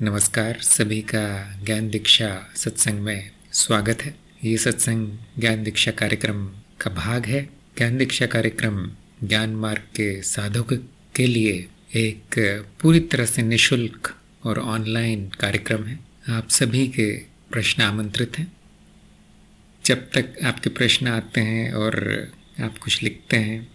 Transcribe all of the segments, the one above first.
नमस्कार, सभी का ज्ञान दीक्षा सत्संग में स्वागत है। ये सत्संग ज्ञान दीक्षा कार्यक्रम का भाग है। ज्ञान दीक्षा कार्यक्रम ज्ञान मार्ग के साधकों के लिए एक पूरी तरह से निःशुल्क और ऑनलाइन कार्यक्रम है। आप सभी के प्रश्न आमंत्रित हैं। जब तक आपके प्रश्न आते हैं और आप कुछ लिखते हैं,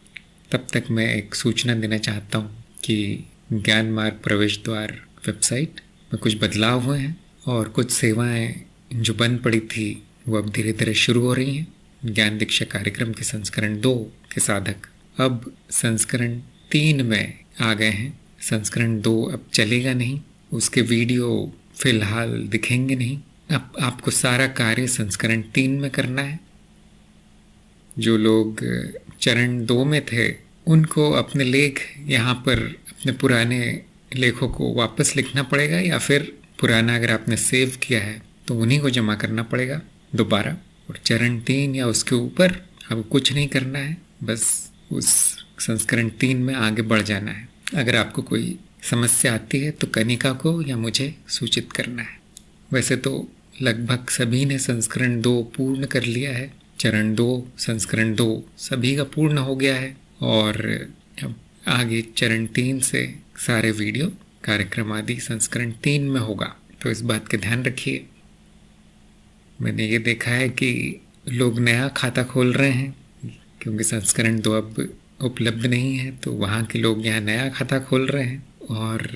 तब तक मैं एक सूचना देना चाहता हूँ कि ज्ञान मार्ग प्रवेश द्वार वेबसाइट में कुछ बदलाव हुए हैं और कुछ सेवाएं जो बंद पड़ी थी वो अब धीरे धीरे शुरू हो रही हैं। ज्ञान दीक्षा कार्यक्रम के संस्करण 2 के साधक अब संस्करण 3 में आ गए हैं। संस्करण 2 अब चलेगा नहीं, उसके वीडियो फिलहाल दिखेंगे नहीं। अब आपको सारा कार्य संस्करण 3 में करना है। जो लोग चरण 2 में थे उनको अपने लेख यहाँ पर अपने पुराने लेखों को वापस लिखना पड़ेगा, या फिर पुराना अगर आपने सेव किया है तो उन्हीं को जमा करना पड़ेगा दोबारा। और चरण 3 या उसके ऊपर आपको कुछ नहीं करना है, बस उस संस्करण 3 में आगे बढ़ जाना है। अगर आपको कोई समस्या आती है तो कनिका को या मुझे सूचित करना है। वैसे तो लगभग सभी ने संस्करण 2 पूर्ण कर लिया है। चरण 2 संस्करण 2 सभी का पूर्ण हो गया है और अब आगे चरण 3 से सारे वीडियो कार्यक्रम आदि संस्करण 3 में होगा, तो इस बात का ध्यान रखिए। मैंने ये देखा है कि लोग नया खाता खोल रहे हैं क्योंकि संस्करण 2 अब उपलब्ध नहीं है, तो वहाँ के लोग यहाँ नया खाता खोल रहे हैं और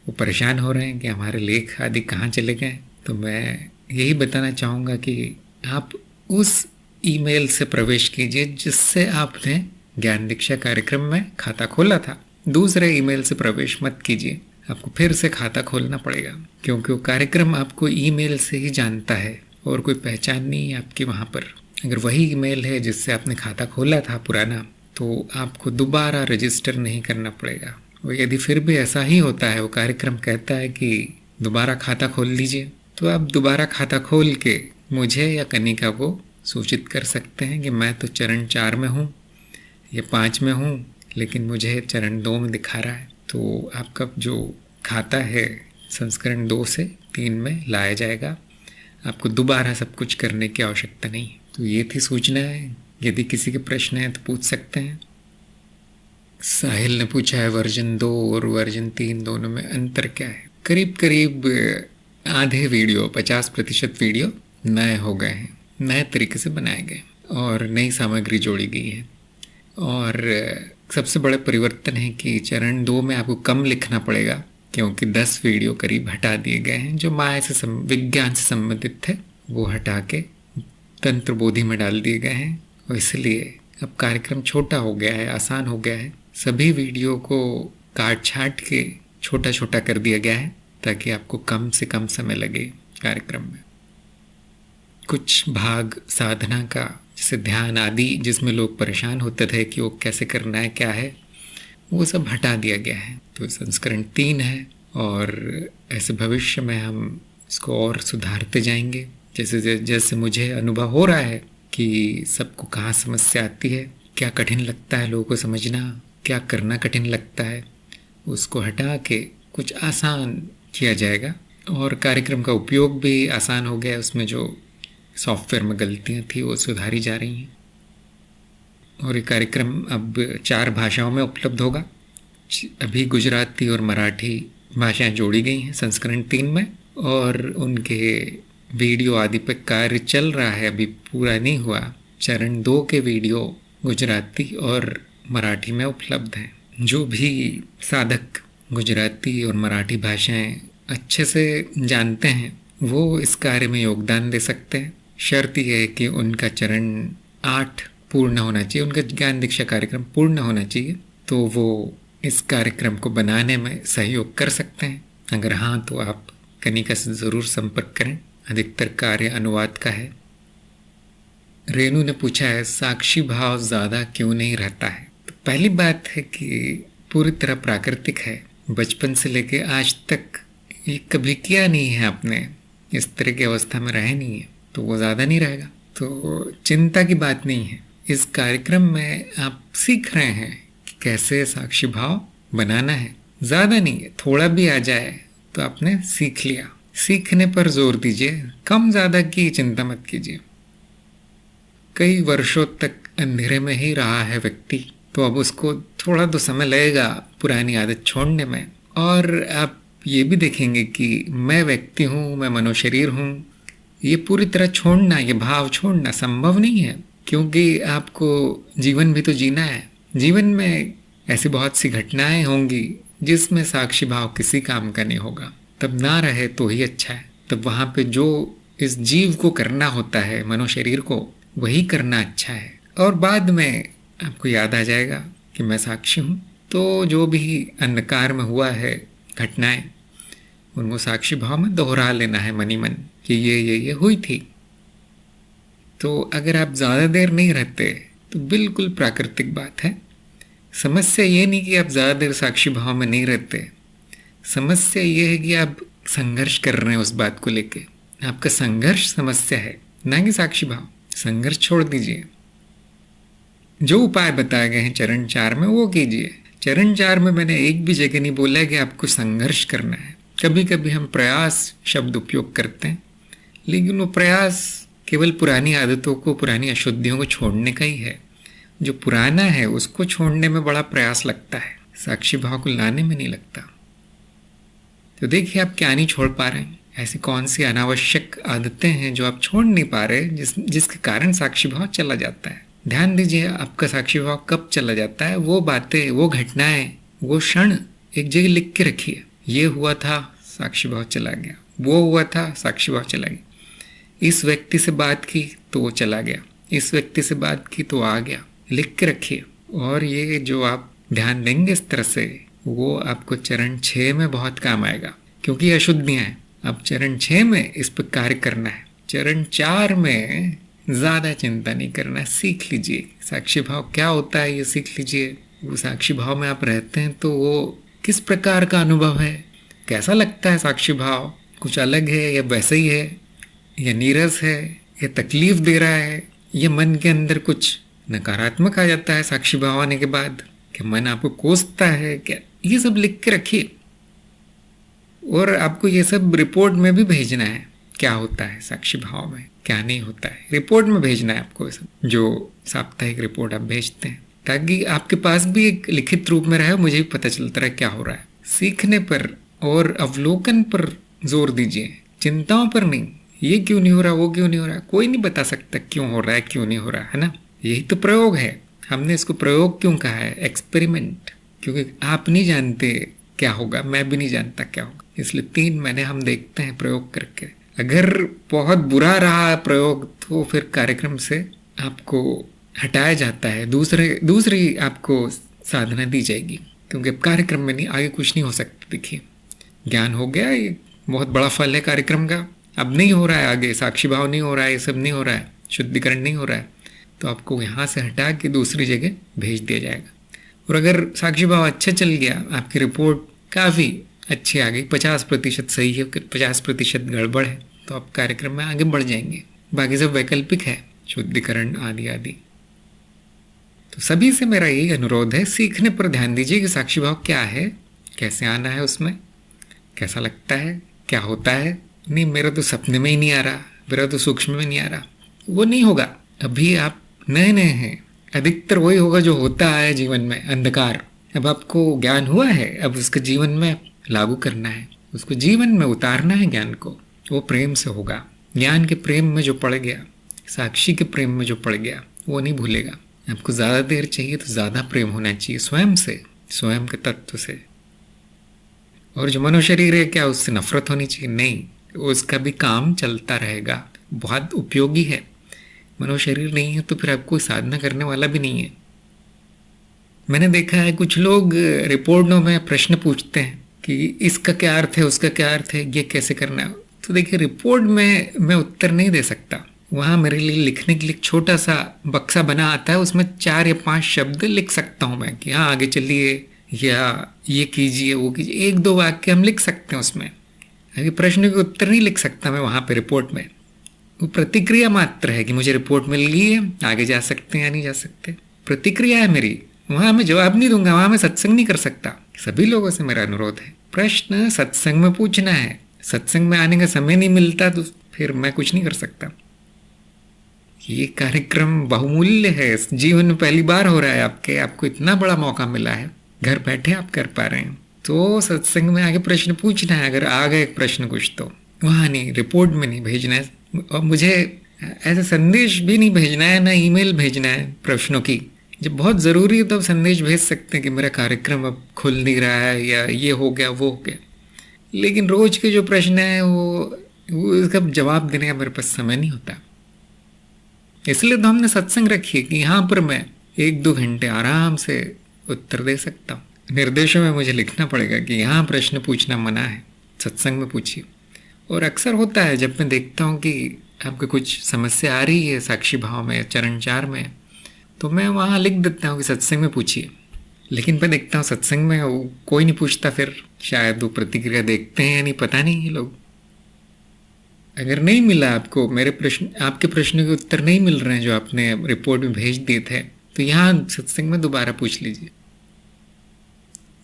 वो परेशान हो रहे हैं कि हमारे लेख आदि कहाँ चले गए। तो मैं यही बताना चाहूँगा कि आप उस ईमेल से प्रवेश कीजिए जिससे आपने ज्ञान दीक्षा कार्यक्रम में खाता खोला था। दूसरे ईमेल से प्रवेश मत कीजिए, आपको फिर से खाता खोलना पड़ेगा, क्योंकि वो कार्यक्रम आपको ईमेल से ही जानता है और कोई पहचान नहीं है आपकी वहाँ पर। अगर वही ईमेल है जिससे आपने खाता खोला था पुराना, तो आपको दोबारा रजिस्टर नहीं करना पड़ेगा। और यदि फिर भी ऐसा ही होता है, वो कार्यक्रम कहता है कि दोबारा खाता खोल लीजिए, तो आप दोबारा खाता खोल के मुझे या कनिका को सूचित कर सकते हैं कि मैं तो चरण 4 में हूँ या 5 में हूँ, लेकिन मुझे चरण 2 में दिखा रहा है। तो आपका जो खाता है संस्करण 2 से 3 में लाया जाएगा। आपको दोबारा सब कुछ करने की आवश्यकता नहीं। तो ये थी सूचना है। यदि किसी के प्रश्न हैं तो पूछ सकते हैं। साहिल ने पूछा है वर्जन 2 और वर्जन 3 दोनों में अंतर क्या है। करीब करीब आधे वीडियो 50% वीडियो नए हो गए हैं, नए तरीके से बनाए गए और नई सामग्री जोड़ी गई है। और सबसे बड़ा परिवर्तन है कि चरण 2 में आपको कम लिखना पड़ेगा, क्योंकि 10 वीडियो करीब हटा दिए गए हैं जो माया से विज्ञान से संबंधित थे, वो हटा के तंत्र बोधि में डाल दिए गए हैं। और इसलिए अब कार्यक्रम छोटा हो गया है, आसान हो गया है। सभी वीडियो को काट छाट के छोटा छोटा कर दिया गया है ताकि आपको कम से कम समय लगे कार्यक्रम में। कुछ भाग साधना का, जैसे ध्यान आदि, जिसमें लोग परेशान होते थे कि वो कैसे करना है, क्या है, वो सब हटा दिया गया है। तो संस्करण 3 है और ऐसे भविष्य में हम इसको और सुधारते जाएंगे। जैसे जैसे मुझे अनुभव हो रहा है कि सबको कहाँ समस्या आती है, क्या कठिन लगता है लोगों को समझना, क्या करना कठिन लगता है, उसको हटा के कुछ आसान किया जाएगा। और कार्यक्रम का उपयोग भी आसान हो गया। उसमें जो सॉफ्टवेयर में गलतियाँ थी वो सुधारी जा रही हैं। और ये कार्यक्रम अब 4 भाषाओं में उपलब्ध होगा। अभी गुजराती और मराठी भाषाएं जोड़ी गई हैं संस्करण 3 में, और उनके वीडियो आदि पर कार्य चल रहा है, अभी पूरा नहीं हुआ। चरण 2 के वीडियो गुजराती और मराठी में उपलब्ध हैं। जो भी साधक गुजराती और मराठी भाषाएं अच्छे से जानते हैं वो इस कार्य में योगदान दे सकते हैं। शर्त यह है कि उनका चरण 8 पूर्ण होना चाहिए, उनका ज्ञान दीक्षा कार्यक्रम पूर्ण होना चाहिए, तो वो इस कार्यक्रम को बनाने में सहयोग कर सकते हैं। अगर हाँ, तो आप कनिका से ज़रूर संपर्क करें। अधिकतर कार्य अनुवाद का है। रेनू ने पूछा है साक्षी भाव ज़्यादा क्यों नहीं रहता है। तो पहली बात है कि पूरी तरह प्राकृतिक है। बचपन से लेके आज तक ये कभी किया नहीं है आपने, इस तरह की अवस्था में रहे नहीं है, तो वो ज़्यादा नहीं रहेगा। तो चिंता की बात नहीं है। इस कार्यक्रम में आप सीख रहे हैं कि कैसे साक्षी भाव बनाना है। ज़्यादा नहीं है, थोड़ा भी आ जाए तो आपने सीख लिया। सीखने पर जोर दीजिए, कम ज़्यादा की चिंता मत कीजिए। कई वर्षों तक अंधेरे में ही रहा है व्यक्ति, तो अब उसको थोड़ा तो समय लगेगा पुरानी आदत छोड़ने में। और आप ये भी देखेंगे कि मैं व्यक्ति हूँ, मैं मनोशरीर हूँ, ये पूरी तरह छोड़ना, ये भाव छोड़ना संभव नहीं है, क्योंकि आपको जीवन भी तो जीना है। जीवन में ऐसी बहुत सी घटनाएं होंगी जिसमें साक्षी भाव किसी काम का नहीं होगा, तब ना रहे तो ही अच्छा है। तब वहाँ पे जो इस जीव को करना होता है, मनोशरीर को, वही करना अच्छा है। और बाद में आपको याद आ जाएगा कि मैं साक्षी हूँ। तो जो भी अंधकार में हुआ है घटनाएं, उनको साक्षी भाव में दोहरा लेना है मनी मन कि ये हुई थी। तो अगर आप ज़्यादा देर नहीं रहते तो बिल्कुल प्राकृतिक बात है। समस्या ये नहीं कि आप ज़्यादा देर साक्षी भाव में नहीं रहते, समस्या ये है कि आप संघर्ष कर रहे हैं उस बात को लेके। आपका संघर्ष समस्या है, ना कि साक्षी भाव। संघर्ष छोड़ दीजिए। जो उपाय बताए गए हैं चरण 4 में वो कीजिए। चरण 4 में मैंने एक भी जगह नहीं बोला है कि आपको संघर्ष करना है। कभी कभी हम प्रयास शब्द उपयोग करते हैं, लेकिन वो प्रयास केवल पुरानी आदतों को, पुरानी अशुद्धियों को छोड़ने का ही है। जो पुराना है उसको छोड़ने में बड़ा प्रयास लगता है, साक्षी भाव को लाने में नहीं लगता। तो देखिए आप क्या नहीं छोड़ पा रहे हैं। ऐसी कौन सी अनावश्यक आदतें हैं जो आप छोड़ नहीं पा रहे, जिसके कारण साक्षी भाव चला जाता है। ध्यान दीजिए आपका साक्षी भाव कब चला जाता है। वो बातें, वो घटनाएं, वो क्षण एक जगह लिख के रखिए। ये हुआ था, साक्षी भाव चला गया। वो हुआ था, साक्षी भाव चला गया। इस व्यक्ति से बात की तो वो चला गया, इस व्यक्ति से बात की तो आ गया। लिख के रखिए। और ये जो आप ध्यान देंगे इस तरह से, वो आपको चरण 6 में बहुत काम आएगा, क्योंकि अशुद्धियाँ हैं। अब चरण 6 में इस पर कार्य करना है। चरण 4 में ज़्यादा चिंता नहीं करना, सीख लीजिए साक्षी भाव क्या होता है, ये सीख लीजिए। वो साक्षी भाव में आप रहते हैं तो वो किस प्रकार का अनुभव है, कैसा लगता है साक्षी भाव, कुछ अलग है या वैसे ही है, या नीरस है, या तकलीफ दे रहा है, या मन के अंदर कुछ नकारात्मक आ जाता है साक्षी भाव आने के बाद, क्या मन आपको कोसता है क्या। ये सब लिख के रखिए। और आपको ये सब रिपोर्ट में भी भेजना है, क्या होता है साक्षी भाव में, क्या नहीं होता है, रिपोर्ट में भेजना है आपको। सब जो साप्ताहिक रिपोर्ट आप भेजते हैं, ताकि आपके पास भी एक लिखित रूप में रहे, मुझे भी पता चलता रहे क्या हो रहा है। सीखने पर और अवलोकन पर जोर दीजिए, चिंताओं पर नहीं। ये क्यों नहीं हो रहा, वो क्यों नहीं हो रहा, कोई नहीं बता सकता क्यों हो रहा है, क्यों नहीं हो रहा है ना। यही तो प्रयोग है। हमने इसको प्रयोग क्यों कहा है, एक्सपेरिमेंट, क्योंकि आप नहीं जानते क्या होगा, मैं भी नहीं जानता क्या होगा। इसलिए 3 महीने हम देखते हैं प्रयोग करके। अगर बहुत बुरा रहा प्रयोग तो फिर कार्यक्रम से आपको हटाया जाता है, दूसरी आपको साधना दी जाएगी, क्योंकि अब कार्यक्रम में नहीं, आगे कुछ नहीं हो सकता। देखिए ज्ञान हो गया, ये बहुत बड़ा फल है कार्यक्रम का। अब नहीं हो रहा है, आगे साक्षी भाव नहीं हो रहा है, ये सब नहीं हो रहा है, शुद्धिकरण नहीं हो रहा है, तो आपको यहाँ से हटा के दूसरी जगह भेज दिया जाएगा। और अगर साक्षी भाव अच्छा चल गया, आपकी रिपोर्ट काफ़ी अच्छी आ गई, 50% सही है, 50% गड़बड़ है, तो आप कार्यक्रम में आगे बढ़ जाएंगे। बाकी सब वैकल्पिक है, शुद्धिकरण आदि आदि। तो सभी से मेरा यही अनुरोध है, सीखने पर ध्यान दीजिए कि साक्षी भाव क्या है, कैसे आना है उसमें, कैसा लगता है, क्या होता है। नहीं मेरा तो सपने में ही नहीं आ रहा, मेरा तो सूक्ष्म में नहीं आ रहा, वो नहीं होगा। अभी आप नए नए हैं, अधिकतर वही होगा जो होता है जीवन में, अंधकार। अब आपको ज्ञान हुआ है, अब उसके जीवन में लागू करना है, उसको जीवन में उतारना है ज्ञान को। वो प्रेम से होगा। ज्ञान के प्रेम में जो पड़ गया, साक्षी के प्रेम में जो पड़ गया, वो नहीं भूलेगा। आपको ज़्यादा देर चाहिए तो ज़्यादा प्रेम होना चाहिए स्वयं से, स्वयं के तत्व से। और जो मनुशरीर है, क्या उससे नफरत होनी चाहिए? नहीं, उसका भी काम चलता रहेगा, बहुत उपयोगी है। मनुशरीर नहीं है तो फिर आपको साधना करने वाला भी नहीं है। मैंने देखा है कुछ लोग रिपोर्टों में प्रश्न पूछते हैं कि इसका क्या अर्थ है, उसका क्या अर्थ है, ये कैसे करना है। तो देखिए रिपोर्ट में मैं उत्तर नहीं दे सकता, वहाँ मेरे लिए लिखने के लिए छोटा सा बक्सा बना आता है, उसमें 4 या 5 शब्द लिख सकता हूँ मैं कि हाँ आगे चलिए, या ये कीजिए, वो कीजिए। 1-2 वाक्य हम लिख सकते हैं उसमें। आगे प्रश्न के उत्तर नहीं लिख सकता मैं वहाँ पे रिपोर्ट में। वो प्रतिक्रिया मात्र है कि मुझे रिपोर्ट मिल गई है, आगे जा सकते हैं या नहीं जा सकते, प्रतिक्रिया है मेरी। वहाँ मैं जवाब नहीं दूंगा, वहाँ मैं सत्संग नहीं कर सकता। सभी लोगों से मेरा अनुरोध है, प्रश्न सत्संग में पूछना है। सत्संग में आने का समय नहीं मिलता तो फिर मैं कुछ नहीं कर सकता। ये कार्यक्रम बहुमूल्य है, जीवन में पहली बार हो रहा है आपको इतना बड़ा मौका मिला है, घर बैठे आप कर पा रहे हैं। तो सत्संग में आगे प्रश्न पूछना है। अगर आ गए प्रश्न कुछ तो वहाँ नहीं, रिपोर्ट में नहीं भेजना है, और मुझे ऐसा संदेश भी नहीं भेजना है, ना ईमेल भेजना है प्रश्नों की। जब बहुत ज़रूरी है तो आप संदेश भेज सकते हैं कि मेरा कार्यक्रम अब खुल नहीं रहा है, या ये हो गया वो हो गया। लेकिन रोज के जो प्रश्न है वो इसका जवाब देने का मेरे पास समय नहीं होता। इसलिए तो हमने सत्संग रखी है कि यहाँ पर मैं 1-2 घंटे आराम से उत्तर दे सकता हूँ। निर्देशों में मुझे लिखना पड़ेगा कि यहाँ प्रश्न पूछना मना है, सत्संग में पूछिए। और अक्सर होता है जब मैं देखता हूँ कि आपको कुछ समस्या आ रही है साक्षी भाव में, चरण 4 में, तो मैं वहाँ लिख देता हूँ कि सत्संग में पूछिए। लेकिन मैं देखता हूँ सत्संग में वो कोई नहीं पूछता, फिर शायद वो प्रतिक्रिया देखते हैं या नहीं, पता नहीं ये लोग। अगर नहीं मिला आपको मेरे प्रश्न, आपके प्रश्नों के उत्तर नहीं मिल रहे हैं जो आपने रिपोर्ट में भेज दिए थे, तो यहाँ सत्संग में दोबारा पूछ लीजिए।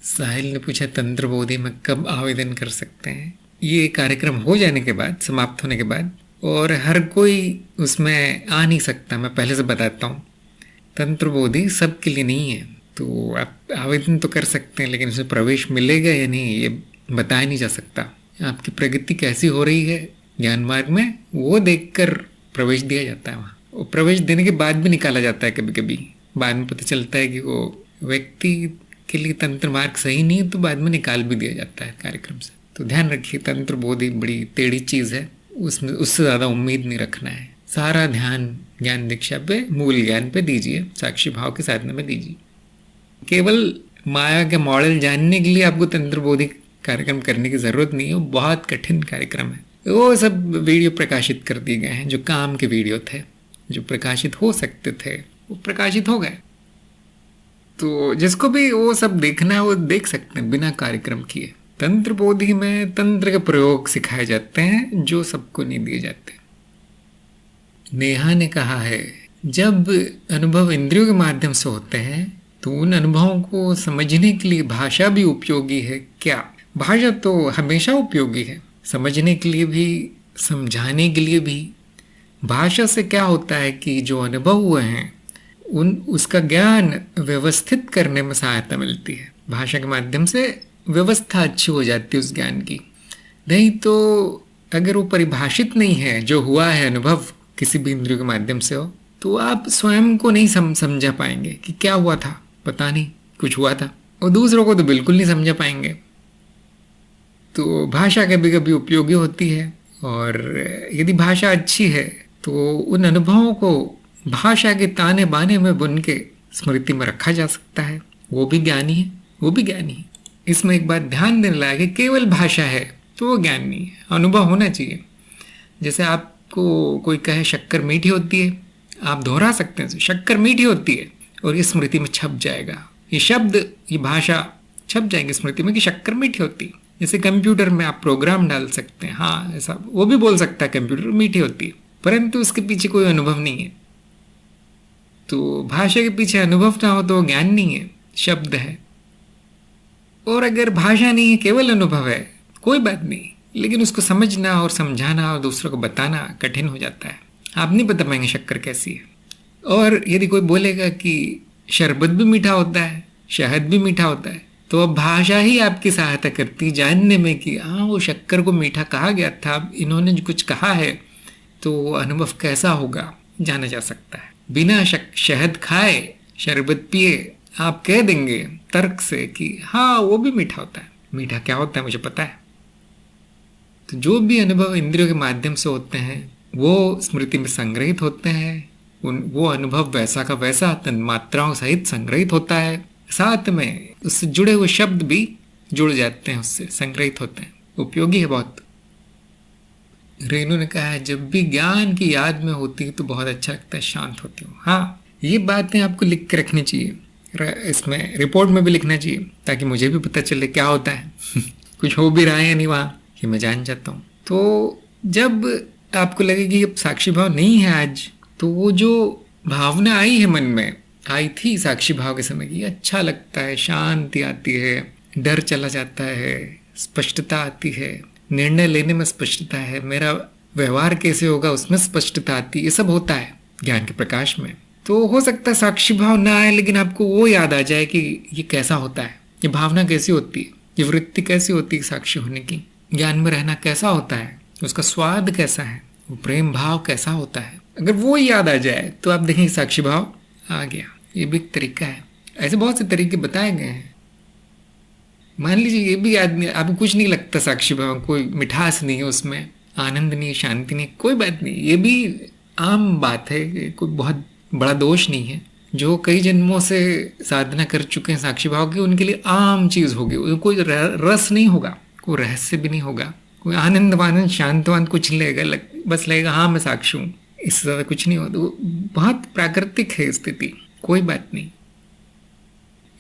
साहिल ने पूछा तंत्र बोधि में कब आवेदन कर सकते हैं? ये कार्यक्रम हो जाने के बाद, समाप्त होने के बाद, और हर कोई उसमें आ नहीं सकता, मैं पहले से बताता हूँ। तंत्र बोधि सबके लिए नहीं है, तो आप आवेदन तो कर सकते हैं, लेकिन उसमें प्रवेश मिलेगा या नहीं ये बताया नहीं जा सकता। आपकी प्रगति कैसी हो रही है ज्ञान मार्ग में, वो देखकर प्रवेश दिया जाता है वहाँ। और प्रवेश देने के बाद भी निकाला जाता है कभी कभी, बाद में पता चलता है कि वो व्यक्ति के लिए तंत्र मार्ग सही नहीं है, तो बाद में निकाल भी दिया जाता है कार्यक्रम से। तो ध्यान रखिए, तंत्र बोधि बड़ी टेढ़ी चीज़ है, उसमें उससे ज़्यादा उम्मीद नहीं रखना है। सारा ध्यान ज्ञान दीक्षा पे, मूल ज्ञान पे दीजिए, साक्षी भाव के साधना में दीजिए। केवल माया के मॉडल जानने के लिए आपको तंत्र बोधि कार्यक्रम करने की ज़रूरत नहीं है, वो बहुत कठिन कार्यक्रम है। वो सब वीडियो प्रकाशित कर दिए गए हैं, जो काम के वीडियो थे, जो प्रकाशित हो सकते थे वो प्रकाशित हो गए। तो जिसको भी वो सब देखना है वो देख सकते हैं बिना कार्यक्रम किए। तंत्र बोधि में तंत्र के प्रयोग सिखाए जाते हैं जो सबको नहीं दिए जाते। नेहा ने कहा है, जब अनुभव इंद्रियों के माध्यम से होते हैं तो उन अनुभवों को समझने के लिए भाषा भी उपयोगी है क्या? भाषा तो हमेशा उपयोगी है, समझने के लिए भी, समझाने के लिए भी। भाषा से क्या होता है कि जो अनुभव हुए हैं उसका ज्ञान व्यवस्थित करने में सहायता मिलती है। भाषा के माध्यम से व्यवस्था अच्छी हो जाती है उस ज्ञान की। नहीं तो अगर वो परिभाषित नहीं है, जो हुआ है अनुभव किसी भी इंद्रियों के माध्यम से हो, तो आप स्वयं को नहीं समझा पाएंगे कि क्या हुआ था, पता नहीं कुछ हुआ था, और दूसरों को तो बिल्कुल नहीं समझा पाएंगे। तो भाषा कभी कभी उपयोगी होती है, और यदि भाषा अच्छी है तो उन अनुभवों को भाषा के ताने बाने में बुन के स्मृति में रखा जा सकता है। वो भी ज्ञानी है, वो भी ज्ञानी है। इसमें एक बात ध्यान देने लायक है, केवल भाषा है तो वो ज्ञान नहीं है, अनुभव होना चाहिए। जैसे आपको कोई कहे शक्कर मीठी होती है, आप दोहरा सकते हैं शक्कर मीठी होती है, और ये स्मृति में छप जाएगा, ये शब्द, ये भाषा छप जाएंगे स्मृति में कि शक्कर मीठी होती है। जैसे कंप्यूटर में आप प्रोग्राम डाल सकते हैं, हाँ ऐसा वो भी बोल सकता है कंप्यूटर मीठी होती है, परंतु उसके पीछे कोई अनुभव नहीं है। तो भाषा के पीछे अनुभव ना हो तो वो ज्ञान नहीं है, शब्द है। और अगर भाषा नहीं है, केवल अनुभव है, कोई बात नहीं, लेकिन उसको समझना और समझाना और दूसरों को बताना कठिन हो जाता है। आप नहीं बता पाएंगे शक्कर कैसी है। और यदि कोई बोलेगा कि शरबत भी मीठा होता है, शहद भी मीठा होता है, तो अब भाषा ही आपकी सहायता करती जानने में कि हाँ वो शक्कर को मीठा कहा गया था, इन्होंने जो कुछ कहा है तो अनुभव कैसा होगा जाना जा सकता है। बिना शहद खाए शरबत पिए आप कह देंगे तर्क से कि हाँ वो भी मीठा होता है। मीठा क्या होता है मुझे पता है। तो जो भी अनुभव इंद्रियों के माध्यम से होते हैं वो स्मृति में संग्रहित होते हैं। वो अनुभव वैसा का वैसा तन्मात्राओं सहित संग्रहित होता है, साथ में उससे जुड़े हुए शब्द भी जुड़ जाते हैं, उससे संग्रहित होते हैं। उपयोगी है बहुत। रेनू ने कहा है जब भी ज्ञान की याद में होती है तो बहुत अच्छा लगता है, शांत होती हूँ। हाँ ये बातें आपको लिख के रखनी चाहिए, इसमें रिपोर्ट में भी लिखना चाहिए ताकि मुझे भी पता चले क्या होता है कुछ हो भी रहा है या नहीं वहाँ, कि मैं जान जाता हूँ। तो जब आपको लगे कि अब साक्षी भाव नहीं है आज, तो वो जो भावना आई है मन में, आई थी साक्षी भाव के समय की, अच्छा लगता है, शांति आती है, डर चला जाता है, स्पष्टता आती है, निर्णय लेने में स्पष्टता है, मेरा व्यवहार कैसे होगा उसमें स्पष्टता आती है। ये सब होता है ज्ञान के प्रकाश में। तो हो सकता है साक्षी भाव ना आए, लेकिन आपको वो याद आ जाए कि ये कैसा होता है, ये भावना कैसी होती है, ये वृत्ति कैसी होती है साक्षी होने की, ज्ञान में रहना कैसा होता है, उसका स्वाद कैसा है, वो प्रेम भाव कैसा होता है। अगर वो याद आ जाए तो आप देखेंगे साक्षी भाव आ गया। ये भी एक तरीका है। ऐसे बहुत से तरीके बताए गए हैं। मान लीजिए ये भी आदमी, आपको कुछ नहीं लगता साक्षी भाव, कोई मिठास नहीं है उसमें, आनंद नहीं है, शांति नहीं, कोई बात नहीं, ये भी आम बात है, कोई बहुत बड़ा दोष नहीं है। जो कई जन्मों से साधना कर चुके हैं साक्षी भाव की, उनके लिए आम चीज होगी। कोई रस नहीं होगा, कोई रहस्य भी नहीं होगा, कोई आनंद शांतवान कुछ नहीं लगेगा, बस लगेगा हाँ मैं साक्षी हूँ, इससे ज्यादा कुछ नहीं होता। वो बहुत प्राकृतिक है स्थिति, कोई बात नहीं।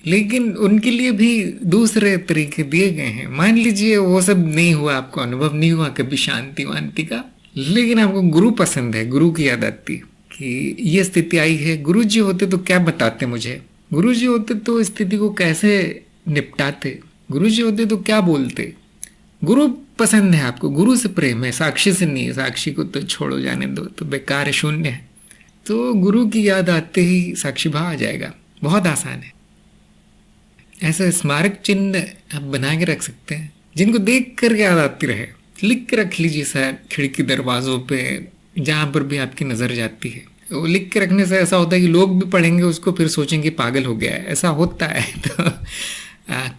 लेकिन उनके लिए भी दूसरे तरीके दिए गए हैं। मान लीजिए वो सब नहीं हुआ, आपको अनुभव नहीं हुआ कभी शांति वांति का, लेकिन आपको गुरु पसंद है, गुरु की याद आती कि ये स्थिति आई है। गुरु जी होते तो क्या बताते मुझे, गुरु जी होते तो स्थिति को कैसे निपटाते, गुरु जी होते तो क्या बोलते। गुरु पसंद है आपको, गुरु से प्रेम है, साक्षी से नहीं है। साक्षी को तो छोड़ो, जाने दो, तो बेकार है, शून्य है। तो गुरु की याद आते ही साक्षी भाव आ जाएगा। बहुत आसान है। ऐसे स्मारक चिन्ह आप बना के रख सकते हैं जिनको देख कर याद आती रहे। लिख के रख लीजिए सर, खिड़की दरवाजों पे, जहाँ पर भी आपकी नजर जाती है। वो लिख के रखने से ऐसा होता है कि लोग भी पढ़ेंगे उसको, फिर सोचेंगे पागल हो गया है, ऐसा होता है। तो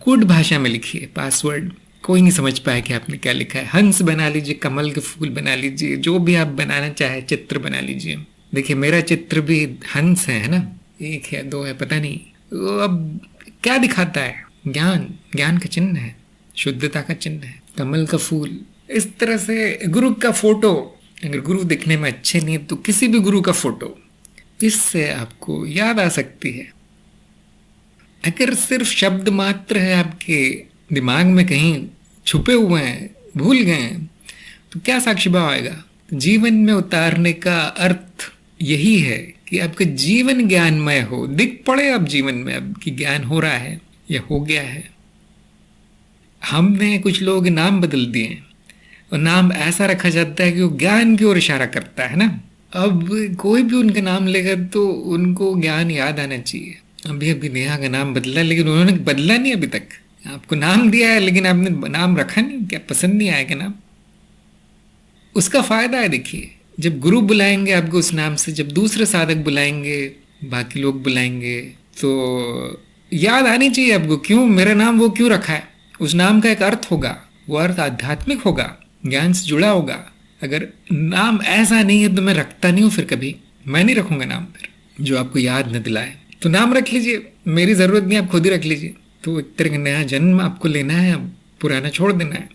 कोड भाषा में लिखिए, पासवर्ड कोई नहीं समझ पाए कि आपने क्या लिखा है। हंस बना लीजिए, कमल के फूल बना लीजिए, जो भी आप बनाना चाहे, चित्र बना लीजिए। देखिए मेरा चित्र भी हंस है ना, एक है दो है पता नहीं। वो अब क्या दिखाता है, ज्ञान, ज्ञान का चिन्ह है, शुद्धता का चिन्ह है, कमल का फूल। इस तरह से गुरु का फोटो, अगर गुरु दिखने में अच्छे नहीं तो किसी भी गुरु का फोटो, इससे आपको याद आ सकती है। अगर सिर्फ शब्द मात्र है आपके दिमाग में कहीं छुपे हुए हैं, भूल गए हैं, तो क्या साक्षी भाव आएगा। जीवन में उतारने का अर्थ यही है कि आपका जीवन ज्ञानमय हो, दिख पड़े अब जीवन में अब कि ज्ञान हो रहा है या हो गया है। हमने कुछ लोग नाम बदल दिए और नाम ऐसा रखा जाता है कि वो ज्ञान की ओर इशारा करता है ना। अब कोई भी उनका नाम लेगा तो उनको ज्ञान याद आना चाहिए। अभी अभी नेहा का नाम बदला, लेकिन उन्होंने बदला नहीं अभी तक। आपको नाम दिया है लेकिन आपने नाम रखा नहीं, क्या पसंद नहीं आएगा नाम। उसका फायदा है, देखिए जब गुरु बुलाएंगे आपको उस नाम से, जब दूसरे साधक बुलाएंगे, बाकी लोग बुलाएंगे, तो याद आनी चाहिए आपको क्यों मेरा नाम वो क्यों रखा है। उस नाम का एक अर्थ होगा, वो अर्थ आध्यात्मिक होगा, ज्ञान से जुड़ा होगा। अगर नाम ऐसा नहीं है तो मैं रखता नहीं हूँ, फिर कभी मैं नहीं रखूंगा नाम फिर जो आपको याद न दिलाए। तो नाम रख लीजिए, मेरी जरूरत नहीं, आप खुद ही रख लीजिए। तो एक तरह का नया जन्म आपको लेना है, अब पुराना छोड़ देना है।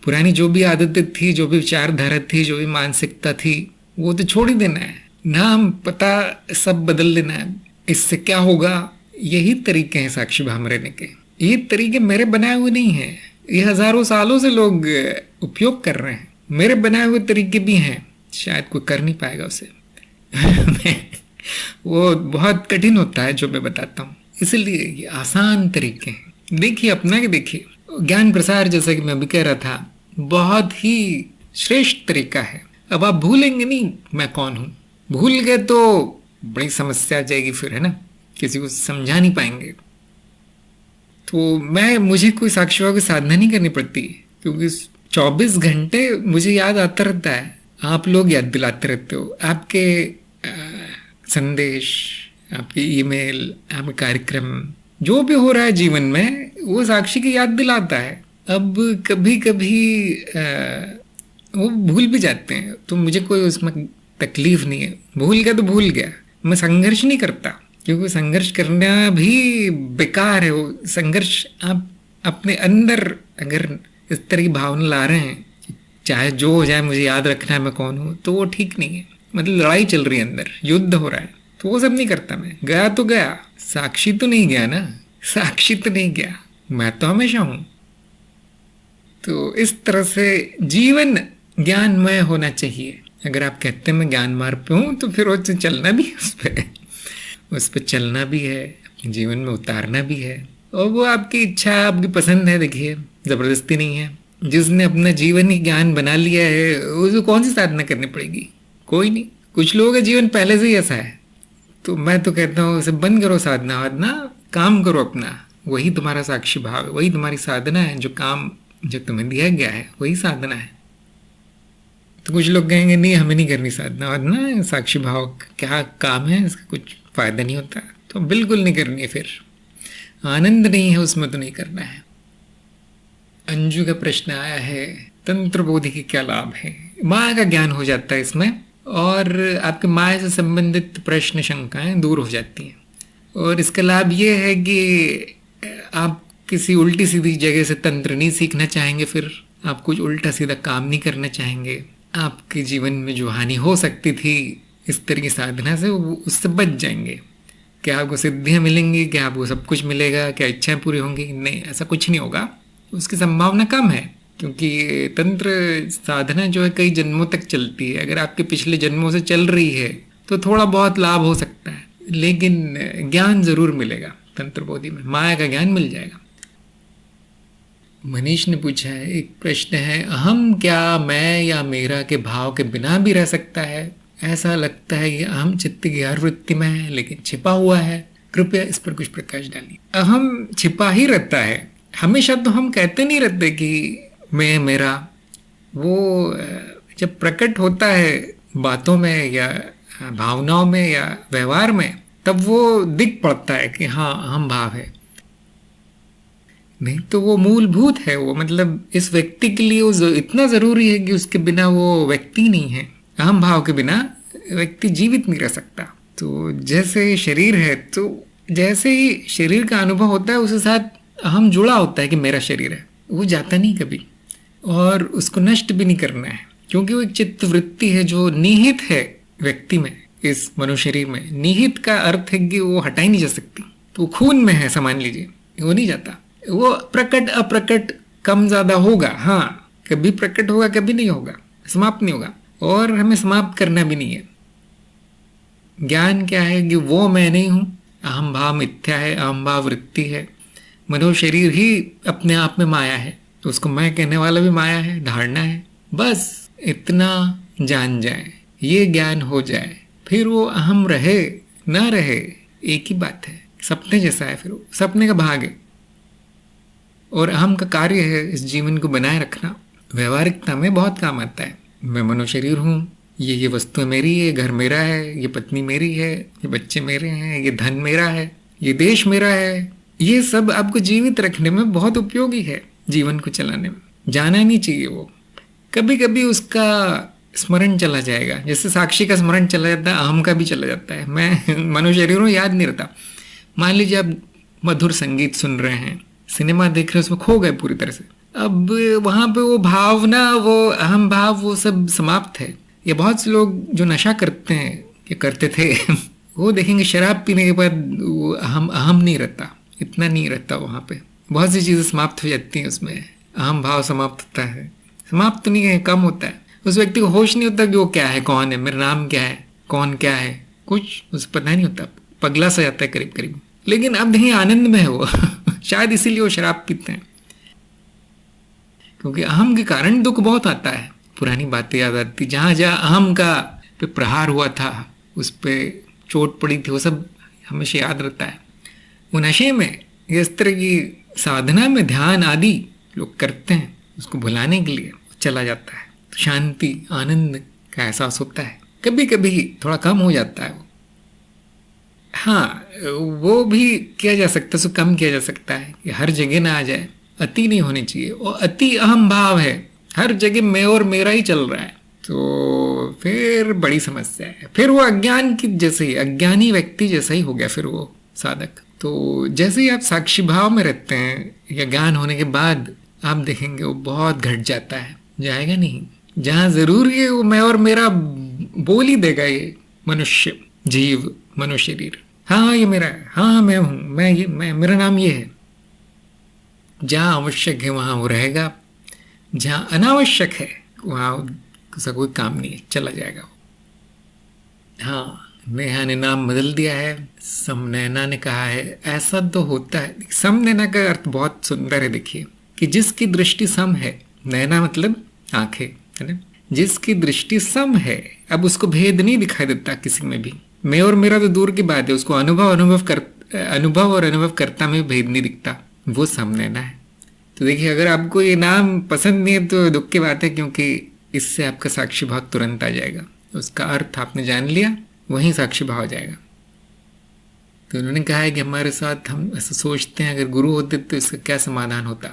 पुरानी जो भी आदतें थी, जो भी विचारधारा थी, जो भी मानसिकता थी, वो तो छोड़ ही देना है। नाम पता सब बदल देना है। इससे क्या होगा, यही तरीके हैं साक्षी भाव में रहने के। ये तरीके मेरे बनाए हुए नहीं हैं, ये हजारों सालों से लोग उपयोग कर रहे हैं। मेरे बनाए हुए तरीके भी हैं, शायद कोई कर नहीं पाएगा उसे। वो बहुत कठिन होता है जो मैं बताता हूँ, इसलिए ये आसान तरीके हैं। देखिए अपना के देखिए, ज्ञान प्रसार जैसा कि मैं अभी कह रहा था, बहुत ही श्रेष्ठ तरीका है। अब आप भूलेंगे नहीं मैं कौन हूं, भूल गए तो बड़ी समस्या आ जाएगी फिर, है ना, किसी को समझा नहीं पाएंगे। तो मुझे कोई साक्षी भाव की साधना नहीं करनी पड़ती, क्योंकि 24 घंटे मुझे याद आता रहता है। आप लोग याद दिलाते रहते हो, आपके संदेश, आपके ईमेल, आपके कार्यक्रम, जो भी हो रहा है जीवन में, वो साक्षी की याद दिलाता है। अब कभी कभी वो भूल भी जाते हैं, तो मुझे कोई उसमें तकलीफ नहीं है। भूल गया तो भूल गया, मैं संघर्ष नहीं करता, क्योंकि संघर्ष करना भी बेकार है। वो संघर्ष आप अपने अंदर अगर इस तरह की भावना ला रहे हैं, चाहे जो हो जाए मुझे याद रखना है मैं कौन हूँ, तो वो ठीक नहीं है। मतलब लड़ाई चल रही है अंदर, युद्ध हो रहा है, तो वो सब नहीं करता मैं। गया तो गया, साक्षी तो नहीं गया ना, साक्षी तो नहीं गया, मैं तो हमेशा हूं। तो इस तरह से जीवन ज्ञानमय होना चाहिए। अगर आप कहते हैं मैं ज्ञान मार्ग पे हूं, तो फिर उससे चलना भी है, उस पर चलना भी है, अपने जीवन में उतारना भी है। और वो आपकी इच्छा, आपकी पसंद है, देखिए जबरदस्ती नहीं है। जिसने अपना जीवन ही ज्ञान बना लिया है उसको कौन सी साधना करनी पड़ेगी? कोई नहीं। कुछ लोगों का जीवन पहले से ही ऐसा है, तो मैं तो कहता हूँ उसे बंद करो साधना वाधना, काम करो अपना। वही तुम्हारा साक्षी भाव है, वही तुम्हारी साधना है। जो काम जो तुम्हें दिया गया है वही साधना है। तो कुछ लोग कहेंगे नहीं हमें नहीं करनी साधना वाधना, साक्षी भाव क्या काम है, इसका कुछ फायदा नहीं होता। तो बिल्कुल नहीं करनी है, फिर आनंद नहीं है उसमें तो नहीं करना है। अंजू का प्रश्न आया है, तंत्र बोधि के क्या लाभ है? माया का ज्ञान हो जाता है इसमें, और आपके माया से संबंधित प्रश्न शंकाएं दूर हो जाती हैं। और इसका लाभ ये है कि आप किसी उल्टी सीधी जगह से तंत्र नहीं सीखना चाहेंगे, फिर आप कुछ उल्टा सीधा काम नहीं करना चाहेंगे। आपके जीवन में जो हानि हो सकती थी इस तरह की साधना से, वो उससे बच जाएंगे। क्या आपको सिद्धियां मिलेंगी? क्या आपको सब कुछ मिलेगा? क्या इच्छाएं पूरी होंगी? नहीं, ऐसा कुछ नहीं होगा। उसकी संभावना कम है, क्योंकि तंत्र साधना जो है कई जन्मों तक चलती है। अगर आपके पिछले जन्मों से चल रही है तो थोड़ा बहुत लाभ हो सकता है, लेकिन ज्ञान जरूर मिलेगा तंत्र बोधि में, माया का ज्ञान मिल जाएगा। मनीष ने पूछा है, एक प्रश्न है, अहम क्या मैं या मेरा के भाव के बिना भी रह सकता है? ऐसा लगता है कि अहम चित्त की हर वृत्ति में है लेकिन छिपा हुआ है, कृपया इस पर कुछ प्रकाश डालिए। अहम छिपा ही रहता है हमेशा, तो हम कहते नहीं रहते कि मैं मेरा। वो जब प्रकट होता है बातों में या भावनाओं में या व्यवहार में, तब वो दिख पड़ता है कि हाँ अहम भाव है। नहीं तो वो मूलभूत है, वो मतलब इस व्यक्ति के लिए वो इतना जरूरी है कि उसके बिना वो व्यक्ति नहीं है। अहम भाव के बिना व्यक्ति जीवित नहीं रह सकता। तो जैसे शरीर है, तो जैसे ही शरीर का अनुभव होता है उसके साथ अहम जुड़ा होता है कि मेरा शरीर है, वो जाता नहीं कभी, और उसको नष्ट भी नहीं करना है, क्योंकि वो एक चित्त वृत्ति है जो निहित है व्यक्ति में, इस मनुष्य शरीर में। निहित का अर्थ है कि वो हटाई नहीं जा सकती। तो खून में है, सामान लीजिए, वो नहीं जाता। वो प्रकट अप्रकट कम ज्यादा होगा, हाँ कभी प्रकट होगा कभी नहीं होगा, समाप्त नहीं होगा, और हमें समाप्त करना भी नहीं है। ज्ञान क्या है कि वो मैं नहीं हूं, अहम भाव मिथ्या है, अहम भाव वृत्ति है, मनो शरीर ही अपने आप में माया है, तो उसको मैं कहने वाला भी माया है, धारणा है। बस इतना जान जाए, ये ज्ञान हो जाए, फिर वो अहम रहे ना रहे एक ही बात है, सपने जैसा है, फिर वो सपने का भाग है। और अहम का कार्य है इस जीवन को बनाए रखना, व्यवहारिकता में बहुत काम आता है। मैं मनो शरीर हूँ, ये वस्तु मेरी है, घर मेरा है, ये पत्नी मेरी है, ये बच्चे मेरे हैं, ये धन मेरा है, ये देश मेरा है। ये सब आपको जीवित रखने में बहुत उपयोगी है, जीवन को चलाने में। जाना नहीं चाहिए वो, कभी कभी उसका स्मरण चला जाएगा, जैसे साक्षी का स्मरण चला जाता है, अहम का भी चला जाता है। मैं मनो शरीर हूँ, याद नहीं रहता। मान लीजिए आप मधुर संगीत सुन रहे हैं, सिनेमा देख रहे हैं, उसमें खो गए पूरी तरह से। अब वहां पे वो भावना, वो अहम भाव, वो सब समाप्त है। ये बहुत से लोग जो नशा करते हैं या करते थे वो देखेंगे शराब पीने के बाद वो अहम नहीं रहता, इतना नहीं रहता वहां पे। बहुत सी चीजें समाप्त हो जाती हैं उसमें, अहम भाव समाप्त होता है। समाप्त नहीं है, कम होता है। उस व्यक्ति को होश नहीं होता कि वो क्या है, कौन है, मेरा नाम क्या है, कौन क्या है, कुछ उसे पता नहीं होता, पगला सा जाता है करीब करीब। लेकिन अब देखिए आनंद में है वो शायद इसीलिए वो शराब पीते हैं, क्योंकि अहम के कारण दुख बहुत आता है। पुरानी बातें याद आती, जहाँ जहाँ अहम का पे प्रहार हुआ था, उस पे चोट पड़ी थी, वो सब हमेशा याद रहता है। वो नशे में, इस तरह की साधना में ध्यान आदि लोग करते हैं, उसको भुलाने के लिए चला जाता है, तो शांति आनंद का एहसास होता है। कभी कभी थोड़ा कम हो जाता है वो, हाँ वो भी किया जा सकता है, उसको कम किया जा सकता है कि हर जगह ना आ जाए, अति नहीं होनी चाहिए। और अति अहम भाव है, हर जगह मैं और मेरा ही चल रहा है, तो फिर बड़ी समस्या है। फिर वो अज्ञान की जैसे ही, अज्ञानी व्यक्ति जैसा ही हो गया फिर वो साधक। तो जैसे ही आप साक्षी भाव में रहते हैं या ज्ञान होने के बाद, आप देखेंगे वो बहुत घट जाता है, जाएगा नहीं। जहाँ जरूरी है वो मैं और मेरा बोल ही देगा, ये मनुष्य जीव मनुष्य शरीर, हाँ ये मेरा है, हाँ मैं हूँ, मैं मेरा नाम ये है। जहाँ आवश्यक है वहाँ वो रहेगा, जहाँ अनावश्यक है वहाँ उसका कोई काम नहीं है, चला जाएगा वो। हाँ नेहा ने नाम बदल दिया है, समनैना ने कहा है ऐसा तो होता है। समनैना का अर्थ बहुत सुंदर है, देखिए कि जिसकी दृष्टि सम है, नैना मतलब आंखें, है ना, जिसकी दृष्टि सम है, अब उसको भेद नहीं दिखाई देता किसी में भी। मैं और मेरा तो दूर की बात है, उसको अनुभव और अनुभव करता में भेद नहीं दिखता, वो समनैना है। तो देखिए अगर आपको ये नाम पसंद नहीं है तो दुख की बात है, क्योंकि इससे आपका साक्षी भाव तुरंत आ जाएगा। उसका अर्थ आपने जान लिया, वहीं साक्षी भाव आ जाएगा। तो उन्होंने कहा है कि हमारे साथ हम ऐसा सोचते हैं अगर गुरु होते तो इसका क्या समाधान होता।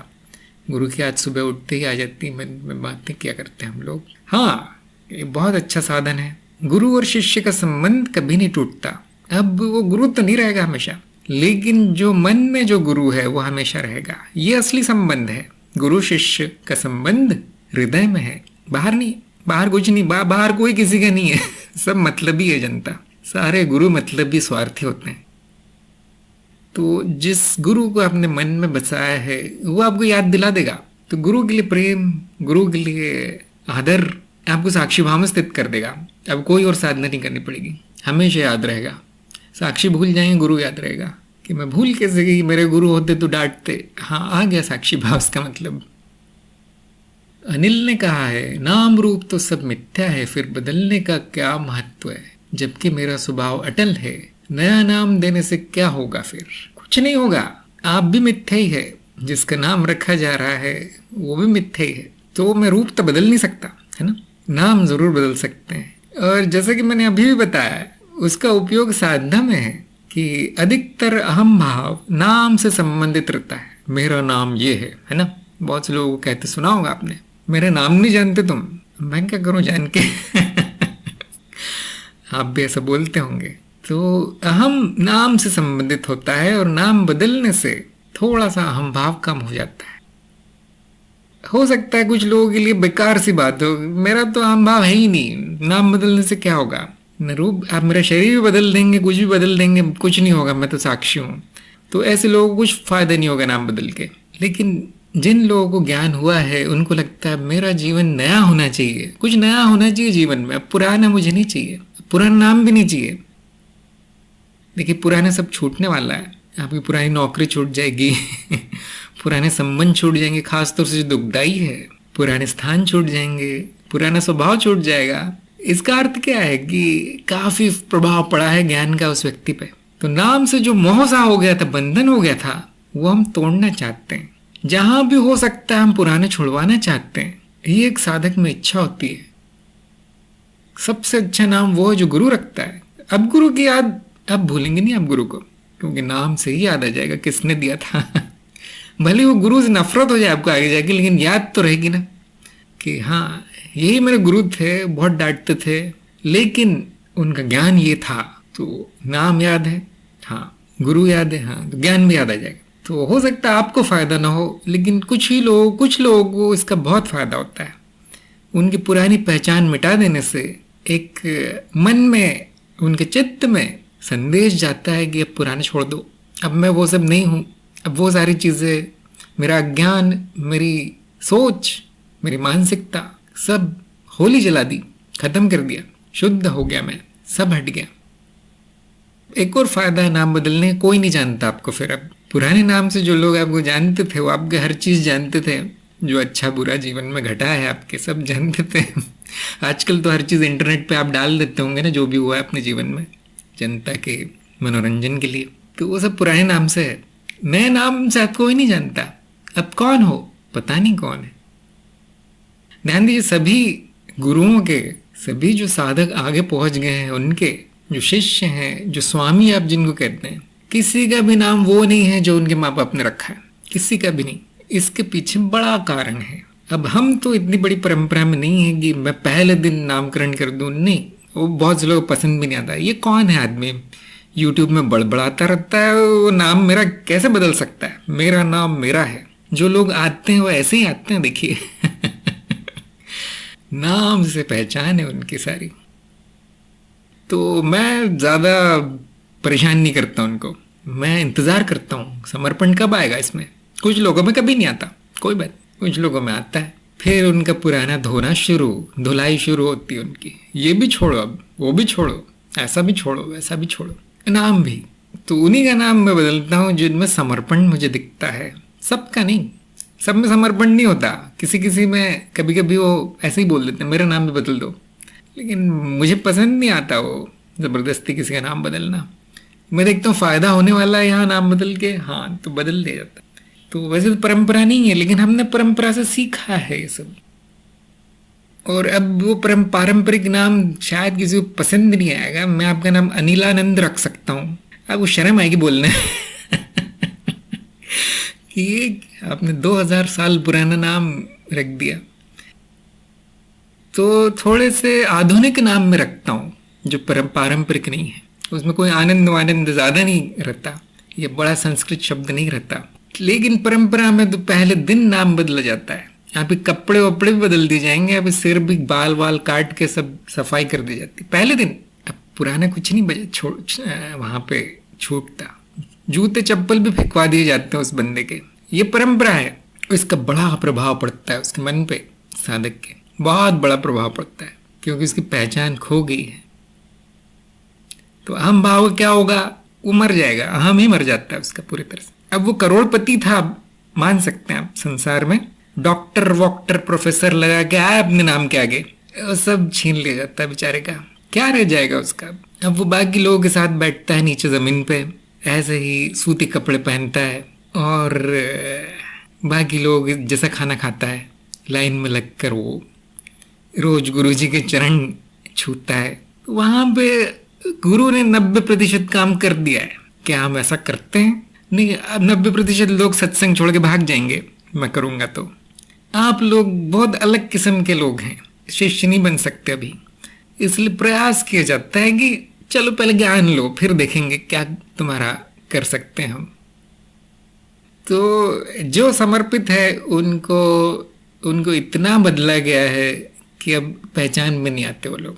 गुरु की आज सुबह उठते ही आ जाती मन में बातें, क्या करते हैं हम लोग। हाँ, ये बहुत अच्छा साधन है। गुरु और शिष्य का संबंध कभी नहीं टूटता। अब वो गुरु तो नहीं रहेगा हमेशा, लेकिन जो मन में जो गुरु है वो हमेशा रहेगा। ये असली संबंध है। गुरु शिष्य का संबंध हृदय में है, बाहर नहीं। बाहर कुछ नहीं, बाहर कोई किसी का नहीं है। सब मतलबी है जनता, सारे गुरु मतलबी स्वार्थी होते हैं। तो जिस गुरु को आपने मन में बसाया है वो आपको याद दिला देगा। तो गुरु के लिए प्रेम, गुरु के लिए आदर आपको साक्षी भाव में स्थित कर देगा। अब कोई और साधना नहीं करनी पड़ेगी, हमेशा याद रहेगा। साक्षी भूल जाएंगे, गुरु याद रहेगा। कि मैं भूल कैसे गई, मेरे गुरु होते तो डांटते। हाँ, आ गया साक्षी भाव इसका मतलब। अनिल ने कहा है नाम रूप तो सब मिथ्या है, फिर बदलने का क्या महत्व है। जबकि मेरा स्वभाव अटल है, नया नाम देने से क्या होगा। फिर कुछ नहीं होगा, आप भी मिथ्या ही है। जिसका नाम रखा जा रहा है वो भी मिथ्या ही है। तो मैं रूप तो बदल नहीं सकता, है ना, नाम जरूर बदल सकते हैं। और जैसा कि मैंने अभी भी बताया, उसका उपयोग साधना में है कि अधिकतर अहम भाव नाम से संबंधित रहता है। मेरा नाम ये है ना। बहुत से लोगों को कहते सुना होगा आपने, मेरा नाम नहीं जानते तुम, मैं क्या करूं जान के। आप भी ऐसा बोलते होंगे। तो अहम नाम से संबंधित होता है और नाम बदलने से थोड़ा सा अहम भाव कम हो जाता है। हो सकता है कुछ लोगों के लिए बेकार सी बात हो, मेरा तो अहम भाव है ही नहीं, नाम बदलने से क्या होगा। न रूप, आप मेरा शरीर भी बदल देंगे, कुछ भी बदल देंगे, कुछ नहीं होगा, मैं तो साक्षी हूँ। तो ऐसे लोगों को कुछ फायदा नहीं होगा नाम बदल के। लेकिन जिन लोगों को ज्ञान हुआ है उनको लगता है मेरा जीवन नया होना चाहिए, कुछ नया होना चाहिए जीवन में। अब पुराना मुझे नहीं चाहिए, पुराना नाम भी नहीं चाहिए। देखिए पुराना सब छूटने वाला है। आपकी पुरानी नौकरी छूट जाएगी, पुराने संबंध छूट जाएंगे, खासतौर से जो दुखदाई है, पुराने स्थान छूट जाएंगे, पुराना स्वभाव छूट जाएगा। इसका अर्थ क्या है कि काफी प्रभाव पड़ा है ज्ञान का उस व्यक्ति पे। तो नाम से जो मोह सा हो गया था, बंधन हो गया था, वो हम तोड़ना चाहते हैं। जहां भी हो सकता है हम पुराने छुड़वाना चाहते हैं। ये एक साधक में इच्छा होती है। सबसे अच्छा नाम वो है जो गुरु रखता है। अब गुरु की याद आप भूलेंगे नहीं, आप गुरु को, क्योंकि नाम से ही याद आ जाएगा किसने दिया था। भले वो गुरु से नफरत हो जाए आपको आगे जाके, लेकिन याद तो रहेगी ना कि हाँ यही मेरे गुरु थे, बहुत डांटते थे, लेकिन उनका ज्ञान ये था। तो नाम याद है, हाँ, गुरु याद है, हाँ, तो ज्ञान भी याद आ जाएगा। तो हो सकता है आपको फायदा ना हो, लेकिन कुछ लोगों को इसका बहुत फायदा होता है। उनकी पुरानी पहचान मिटा देने से एक मन में, उनके चित्त में संदेश जाता है कि अब पुराने छोड़ दो, अब मैं वो सब नहीं हूँ। अब वो सारी चीज़ें, मेरा अज्ञान, मेरी सोच, मेरी मानसिकता, सब होली जला दी, खत्म कर दिया, शुद्ध हो गया मैं, सब हट गया। एक और फायदा है नाम बदलने, कोई नहीं जानता आपको फिर। अब पुराने नाम से जो लोग आपको जानते थे वो आपके हर चीज़ जानते थे, जो अच्छा बुरा जीवन में घटा है आपके, सब जानते थे। आजकल तो हर चीज़ इंटरनेट पे आप डाल देते होंगे ना, जो भी हुआ है अपने जीवन में जनता के मनोरंजन के लिए। तो वो सब पुराने नाम से है। नए नाम से आपको कोई नहीं जानता। अब कौन हो पता नहीं कौन है। ध्यान दीजिए, सभी गुरुओं के, सभी जो साधक आगे पहुंच गए हैं, उनके जो शिष्य हैं, जो स्वामी आप जिनको कहते हैं, किसी का भी नाम वो नहीं है जो उनके माँ बाप ने रखा है, किसी का भी नहीं। इसके पीछे बड़ा कारण है। अब हम तो इतनी बड़ी परंपरा में नहीं है कि मैं पहले दिन नामकरण कर दूं, नहीं, वो बहुत से लोग पसंद भी नहीं आता। ये कौन है आदमी, यूट्यूब में बड़बड़ाता रहता है, वो नाम मेरा कैसे बदल सकता है, मेरा नाम मेरा है। जो लोग आते हैं वो ऐसे ही आते हैं, देखिए। नाम से पहचान है उनकी सारी। तो मैं ज़्यादा परेशान नहीं करता उनको, मैं इंतज़ार करता हूँ समर्पण कब आएगा इसमें। कुछ लोगों में कभी नहीं आता, कोई बात, कुछ लोगों में आता है। फिर उनका पुराना धोना शुरू, धुलाई शुरू होती है उनकी। ये भी छोड़ो, अब वो भी छोड़ो, ऐसा भी छोड़ो, वैसा भी छोड़ो, नाम भी तो उन्हीं का नाम मैं बदलता हूँ जिनमें समर्पण मुझे दिखता है। सबका नहीं, सब में समर्पण नहीं होता, किसी किसी में कभी कभी वो ऐसे ही बोल देते हैं मेरा नाम भी बदल दो, लेकिन मुझे पसंद नहीं आता वो ज़बरदस्ती किसी का नाम बदलना। मैं देखता हूँ फ़ायदा होने वाला है यहाँ नाम बदल के, हाँ तो बदल दिया जाता। तो वैसे तो परंपरा नहीं है, लेकिन हमने परंपरा से सीखा है ये सब। और अब वो पारंपरिक नाम शायद किसी को पसंद नहीं आएगा। मैं आपका नाम अनिलानंद रख सकता हूँ, आपको शर्म आएगी बोलने कि आपने 2000 साल पुराना नाम रख दिया। तो थोड़े से आधुनिक नाम में रखता हूँ जो पारंपरिक नहीं है, उसमें कोई आनंद वानंद ज़्यादा नहीं रहता, ये बड़ा संस्कृत शब्द नहीं रहता। लेकिन परंपरा में तो पहले दिन नाम बदला जाता है, यहाँ पे कपड़े वपड़े भी बदल दिए जाएंगे, यहाँ पे सिर भी बाल वाल काट के सब सफाई कर दी जाती पहले दिन। अब पुराना कुछ नहीं वहाँ पे छूटता, जूते चप्पल भी फेंकवा दिए जाते हैं उस बंदे के। ये परंपरा है, इसका बड़ा प्रभाव पड़ता है उसके मन पे, साधक के बहुत बड़ा प्रभाव पड़ता है, क्योंकि उसकी पहचान खो गई है। तो अहम भाव क्या होगा, वो मर जाएगा, अहम ही मर जाता है उसका पूरी तरह से। अब वो करोड़पति था, मान सकते हैं आप, संसार में डॉक्टर वॉक्टर प्रोफेसर लगा के आया अपने नाम के आगे, सब छीन लिया जाता है बेचारे का, क्या रह जाएगा उसका। अब वो बाकी लोगों के साथ बैठता है नीचे जमीन पे, ऐसे ही सूती कपड़े पहनता है, और बाकी लोग जैसा खाना खाता है लाइन में लगकर वो रोज गुरुजी के चरण छूता है। वहां पे गुरु ने 90% काम कर दिया है। क्या हम ऐसा करते हैं? नहीं, अब 90% लोग सत्संग छोड़ के भाग जाएंगे मैं करूंगा तो। आप लोग बहुत अलग किस्म के लोग हैं, शिष्य नहीं बन सकते अभी, इसलिए प्रयास किया जाता है कि चलो पहले ज्ञान लो, फिर देखेंगे क्या तुम्हारा कर सकते हैं हम। तो जो समर्पित है उनको इतना बदला गया है कि अब पहचान में नहीं आते वो लोग।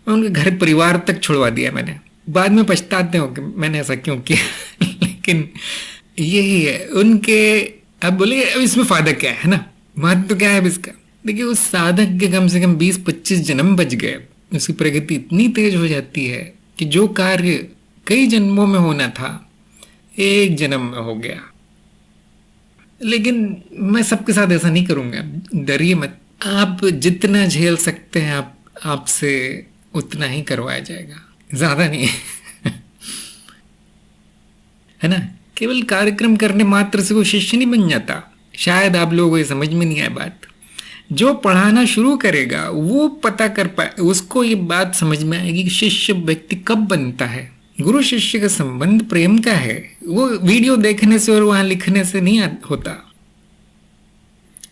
उनके घर परिवार तक छुड़वा दिया मैंने, बाद में पछताते हो कि मैंने ऐसा क्यों किया लेकिन यही है उनके। अब बोले अब इसमें फायदा क्या है ना, महत्व तो क्या है इसका। देखिए उस साधक के कम से कम 20-25 जन्म बच गए, उसकी प्रगति इतनी तेज हो जाती है कि जो कार्य कई जन्मों में होना था एक जन्म में हो गया। लेकिन मैं सबके साथ ऐसा नहीं करूंगा, डरिए मत। आप जितना झेल सकते हैं आपसे उतना ही करवाया जाएगा, ज्यादा नहीं है ना। केवल कार्यक्रम करने मात्र से कोई शिष्य नहीं बन जाता। शायद आप लोगों को ये समझ में नहीं आए बात। जो पढ़ाना शुरू करेगा वो पता कर पाए, उसको ये बात समझ में आएगी कि शिष्य व्यक्ति कब बनता है। गुरु शिष्य का संबंध प्रेम का है, वो वीडियो देखने से और वहां लिखने से नहीं होता।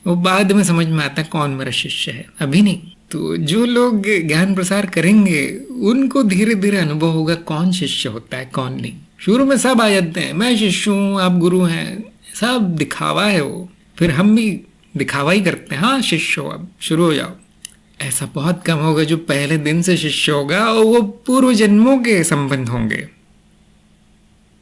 वो बाद में समझ में आता कौन मेरा शिष्य है, अभी नहीं। तो जो लोग ज्ञान प्रसार करेंगे उनको धीरे धीरे अनुभव होगा कौन शिष्य होता है कौन नहीं। शुरू में सब आ जाते हैं, मैं शिष्य हूँ आप गुरु हैं, सब दिखावा है वो। फिर हम भी दिखावा ही करते हैं, हाँ शिष्य हो अब शुरू हो जाओ। ऐसा बहुत कम होगा जो पहले दिन से शिष्य होगा, और वो पूर्व जन्मों के संबंध होंगे।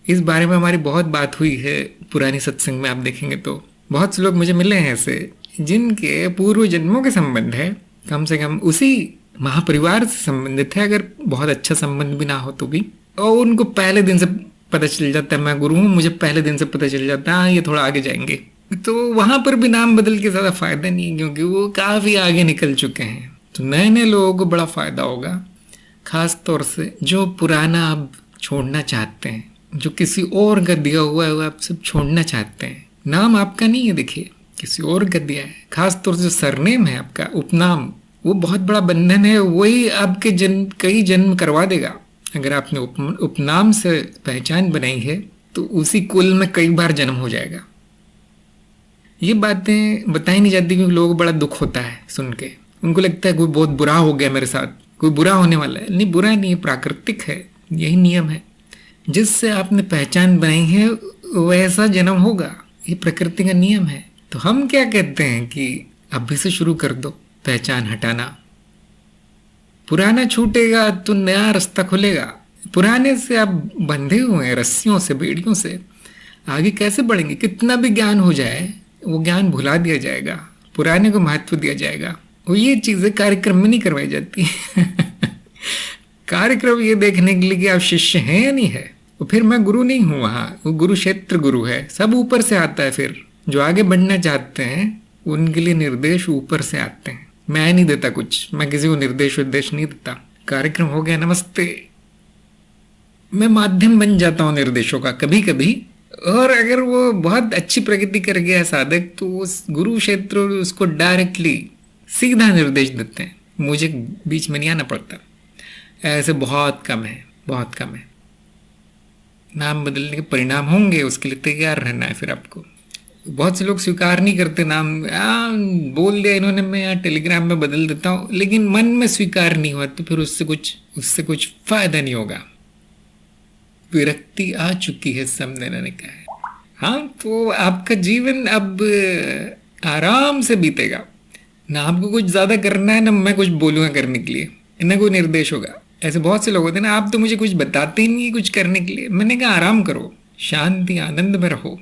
इस बारे में हमारी बहुत बात हुई है पुरानी सत्संग में, आप देखेंगे तो बहुत से लोग मुझे मिले हैं ऐसे जिनके पूर्व जन्मों के संबंध है, कम से कम उसी महापरिवार से संबंधित है, अगर बहुत अच्छा संबंध भी ना हो तो भी। और उनको पहले दिन से पता चल जाता है मैं गुरु हूँ, मुझे पहले दिन से पता चल जाता है ये थोड़ा आगे जाएंगे। तो वहां पर भी नाम बदल के ज्यादा फायदा नहीं है, क्योंकि वो काफी आगे निकल चुके हैं। तो नए नए लोगों को बड़ा फायदा होगा, खास तौर से जो पुराना आप छोड़ना चाहते हैं, जो किसी और का दिया हुआ है वो आप सब छोड़ना चाहते हैं। नाम आपका नहीं है, देखिए किसी और का दिया है। खास तौर से जो सरनेम है आपका, उपनाम, वो बहुत बड़ा बंधन है, वही आपके कई जन्म करवा देगा। अगर आपने उपनाम से पहचान बनाई है तो उसी कुल में कई बार जन्म हो जाएगा। ये बातें बताई नहीं जाती क्योंकि लोगों को बड़ा दुख होता है सुन के। उनको लगता है कोई बहुत बुरा हो गया मेरे साथ, कोई बुरा होने वाला है। नहीं, बुरा नहीं है, प्राकृतिक है, यही नियम है। जिससे आपने पहचान बनाई है वैसा जन्म होगा, ये प्रकृति का नियम है। तो हम क्या कहते हैं कि अभी से शुरू कर दो पहचान हटाना। पुराना छूटेगा तो नया रास्ता खुलेगा। पुराने से आप बंधे हुए हैं रस्सियों से, बेड़ियों से, आगे कैसे बढ़ेंगे? कितना भी ज्ञान हो जाए वो ज्ञान भुला दिया जाएगा, पुराने को महत्व दिया जाएगा। वो ये चीजें कार्यक्रम में नहीं करवाई जाती कार्यक्रम ये देखने के लिए कि आप शिष्य हैं या नहीं है। तो फिर मैं गुरु नहीं हूँ वहाँ, वो गुरु क्षेत्र गुरु है, सब ऊपर से आता है। फिर जो आगे बढ़ना चाहते हैं उनके लिए निर्देश ऊपर से आते हैं। मैं नहीं देता कुछ, मैं किसी को निर्देश उद्देश नहीं देता। कार्यक्रम हो गया, नमस्ते। मैं माध्यम बन जाता हूँ निर्देशों का कभी कभी। और अगर वो बहुत अच्छी प्रगति कर गया साधक तो उस गुरु क्षेत्र उसको डायरेक्टली सीधा निर्देश देते हैं, मुझे बीच में नहीं आना पड़ता। ऐसे बहुत कम है, बहुत कम है। नाम बदलने के परिणाम होंगे, उसके लिए तैयार रहना है। फिर आपको बहुत से लोग स्वीकार नहीं करते नाम, बोल दिया इन्होंने, मैं यहाँ टेलीग्राम में बदल देता हूँ, लेकिन मन में स्वीकार नहीं हुआ तो फिर उससे कुछ फायदा नहीं होगा। विरक्ति आ चुकी है, समझने ने कहा है। हाँ, तो आपका जीवन अब आराम से बीतेगा ना। आपको कुछ ज्यादा करना है ना मैं कुछ बोलूंगा करने के लिए, ना कोई निर्देश होगा। ऐसे बहुत से लोग होते हैं ना, आप तो मुझे कुछ बताते ही नहीं कुछ करने के लिए। मैंने कहा आराम करो, शांति आनंद में रहो।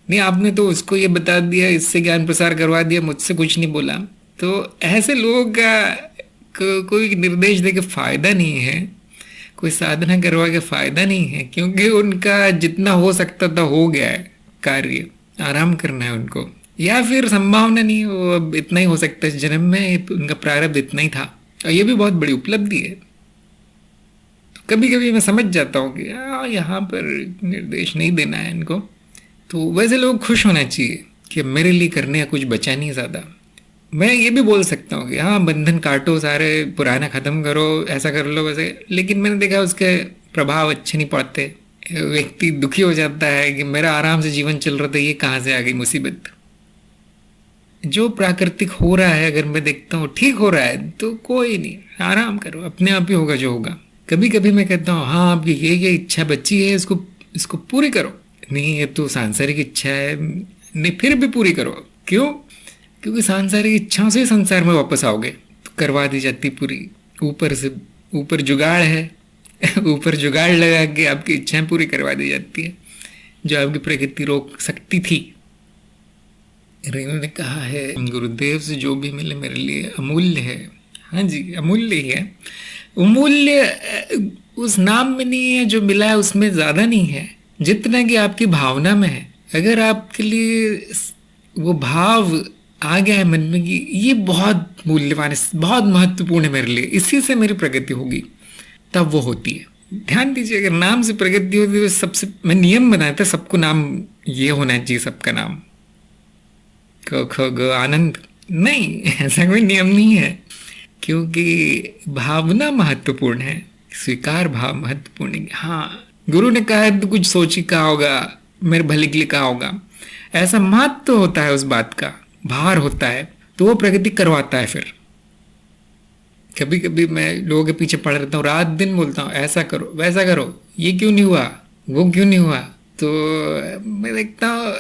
नहीं, आपने तो उसको ये बता दिया, इससे ज्ञान प्रसार करवा दिया, मुझसे कुछ नहीं बोला। तो ऐसे लोगों का कोई निर्देश दे के फायदा नहीं है, कोई साधना करवा के फायदा नहीं है, क्योंकि उनका जितना हो सकता था हो गया है कार्य। आराम करना है उनको, या फिर संभावना नहीं, वो अब इतना ही हो सकता है इस जन्म में, उनका प्रारब्ध इतना ही था। और ये भी बहुत बड़ी उपलब्धि है। तो कभी कभी मैं समझ जाता हूँ कि यहाँ पर निर्देश नहीं देना है इनको। तो वैसे लोग खुश होना चाहिए कि मेरे लिए करने का कुछ बचा नहीं ज़्यादा। मैं ये भी बोल सकता हूँ कि हाँ, बंधन काटो, सारे पुराना ख़त्म करो, ऐसा कर लो वैसे, लेकिन मैंने देखा उसके प्रभाव अच्छे नहीं पड़ते। व्यक्ति दुखी हो जाता है कि मेरा आराम से जीवन चल रहा था, ये कहाँ से आ गई मुसीबत। जो प्राकृतिक हो रहा है अगर मैं देखता हूँ ठीक हो रहा है तो कोई नहीं, आराम करो, अपने आप ही होगा जो होगा। कभी कभी मैं कहता हूँ हाँ, आपकी ये इच्छा बची है, इसको पूरी करो। नहीं, ये तो सांसारिक इच्छा है, नहीं फिर भी पूरी करो। क्यों? क्योंकि सांसारिक इच्छाओं से संसार में वापस आओगे। तो करवा दी जाती पूरी, ऊपर जुगाड़ है ऊपर जुगाड़ लगा के आपकी इच्छाएं पूरी करवा दी जाती है, जो आपकी प्रकृति रोक सकती थी। रेणु ने कहा है गुरुदेव से जो भी मिले मेरे लिए अमूल्य है। हाँ जी, अमूल्य ही है। अमूल्य उस नाम में नहीं है, जो मिला है उसमें ज्यादा नहीं है जितना कि आपकी भावना में है। अगर आपके लिए वो भाव आ गया है मन में कि ये बहुत मूल्यवान है, बहुत महत्वपूर्ण है मेरे लिए, इसी से मेरी प्रगति होगी, तब वो होती है। ध्यान दीजिए, अगर नाम से प्रगति होती है तो सबसे मैं नियम बनाया था, सबको नाम ये होना चाहिए, सबका नाम क ख ग आनंद। नहीं, ऐसा कोई नियम नहीं है, क्योंकि भावना महत्वपूर्ण है, स्वीकार भाव महत्वपूर्ण है। हाँ, गुरु ने कहा है तो कुछ सोच ही कहा होगा, मेरे भले के लिए कहा होगा, ऐसा महत्व होता है उस बात का, भार होता है, तो वो प्रगति करवाता है। फिर कभी कभी मैं लोगों के पीछे पड़ रहता हूँ, रात दिन बोलता हूँ ऐसा करो वैसा करो, ये क्यों नहीं हुआ, वो क्यों नहीं हुआ। तो मैं देखता हूँ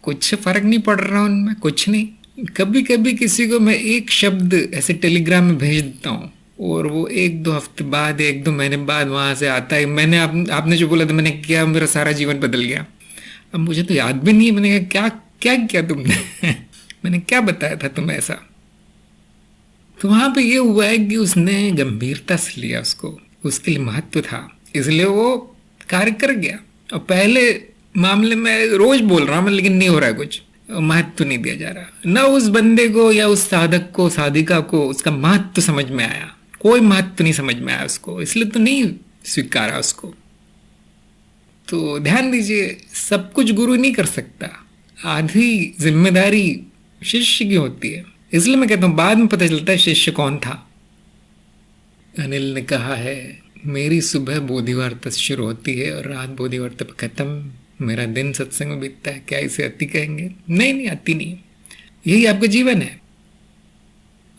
कुछ फर्क नहीं पड़ रहा उनमें, कुछ नहीं। कभी कभी किसी को मैं एक शब्द ऐसे टेलीग्राम में भेज देता हूँ और वो 1-2 हफ्ते बाद, 1-2 महीने बाद वहां से आता है, मैंने आपने जो बोला था मैंने किया, मेरा सारा जीवन बदल गया। अब मुझे तो याद भी नहीं है मैंने क्या क्या किया तुमने मैंने क्या बताया था तुम्हें ऐसा। तो वहां पे ये हुआ है कि उसने गंभीरता से लिया उसको, उसके लिए महत्व था, इसलिए वो कार्य कर गया। और पहले मामले में रोज बोल रहा हूं मैं, लेकिन नहीं हो रहा है कुछ, महत्व नहीं दिया जा रहा। न उस बंदे को या उस साधक को, साधिका को उसका महत्व समझ में आया, कोई महत्व नहीं समझ में आया उसको, इसलिए तो नहीं स्वीकारा उसको। तो ध्यान दीजिए, सब कुछ गुरु नहीं कर सकता, आधी जिम्मेदारी शिष्य की होती है। इसलिए मैं कहता हूं बाद में पता चलता है शिष्य कौन था। अनिल ने कहा है मेरी सुबह बोधिवार तक शुरू होती है और रात बोधिवार तक खत्म, मेरा दिन सत्संग में बीतता है, क्या इसे अति कहेंगे? नहीं, अति नहीं, यही आपका जीवन है।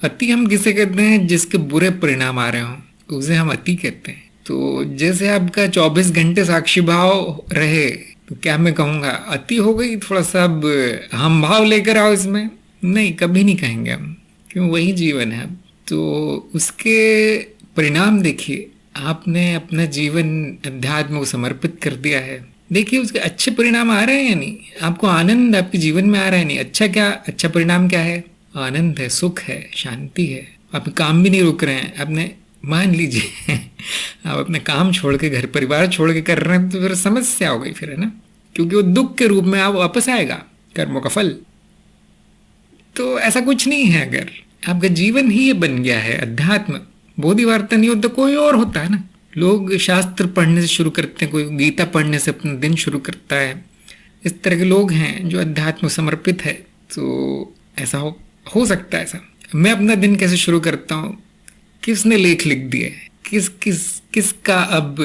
अति हम किसे कहते हैं? जिसके बुरे परिणाम आ रहे हों, उसे हम अति कहते हैं। तो जैसे आपका 24 घंटे साक्षी भाव रहे, तो क्या मैं कहूँगा अति हो गई, थोड़ा सा अब हम भाव लेकर आओ इसमें? नहीं, कभी नहीं कहेंगे हम, क्यों? वही जीवन है। तो उसके परिणाम देखिए, आपने अपना जीवन अध्यात्म को समर्पित कर दिया है, देखिए उसके अच्छे परिणाम आ रहे हैं या नहीं, आपको आनंद आपके जीवन में आ रहा है नहीं? अच्छा परिणाम क्या है? आनंद है, सुख है, शांति है, आपके काम भी नहीं रुक रहे हैं, आपने मान लीजिए आप अपने काम छोड़ के, घर परिवार छोड़ के कर रहे हैं, तो फिर समस्या हो गई फिर, है ना, क्योंकि वो दुख के रूप में आप वापस आएगा कर्मों का फल। तो ऐसा कुछ नहीं है। अगर आपका जीवन ही ये बन गया है अध्यात्म, बोधि वार्ता नहीं होता, कोई और होता है ना। लोग शास्त्र पढ़ने से शुरू करते हैं, कोई गीता पढ़ने से अपना दिन शुरू करता है। इस तरह के लोग हैं जो अध्यात्म समर्पित है। तो ऐसा हो सकता है ऐसा। मैं अपना दिन कैसे शुरू करता हूँ, किसने लेख लिख दिए, किसका अब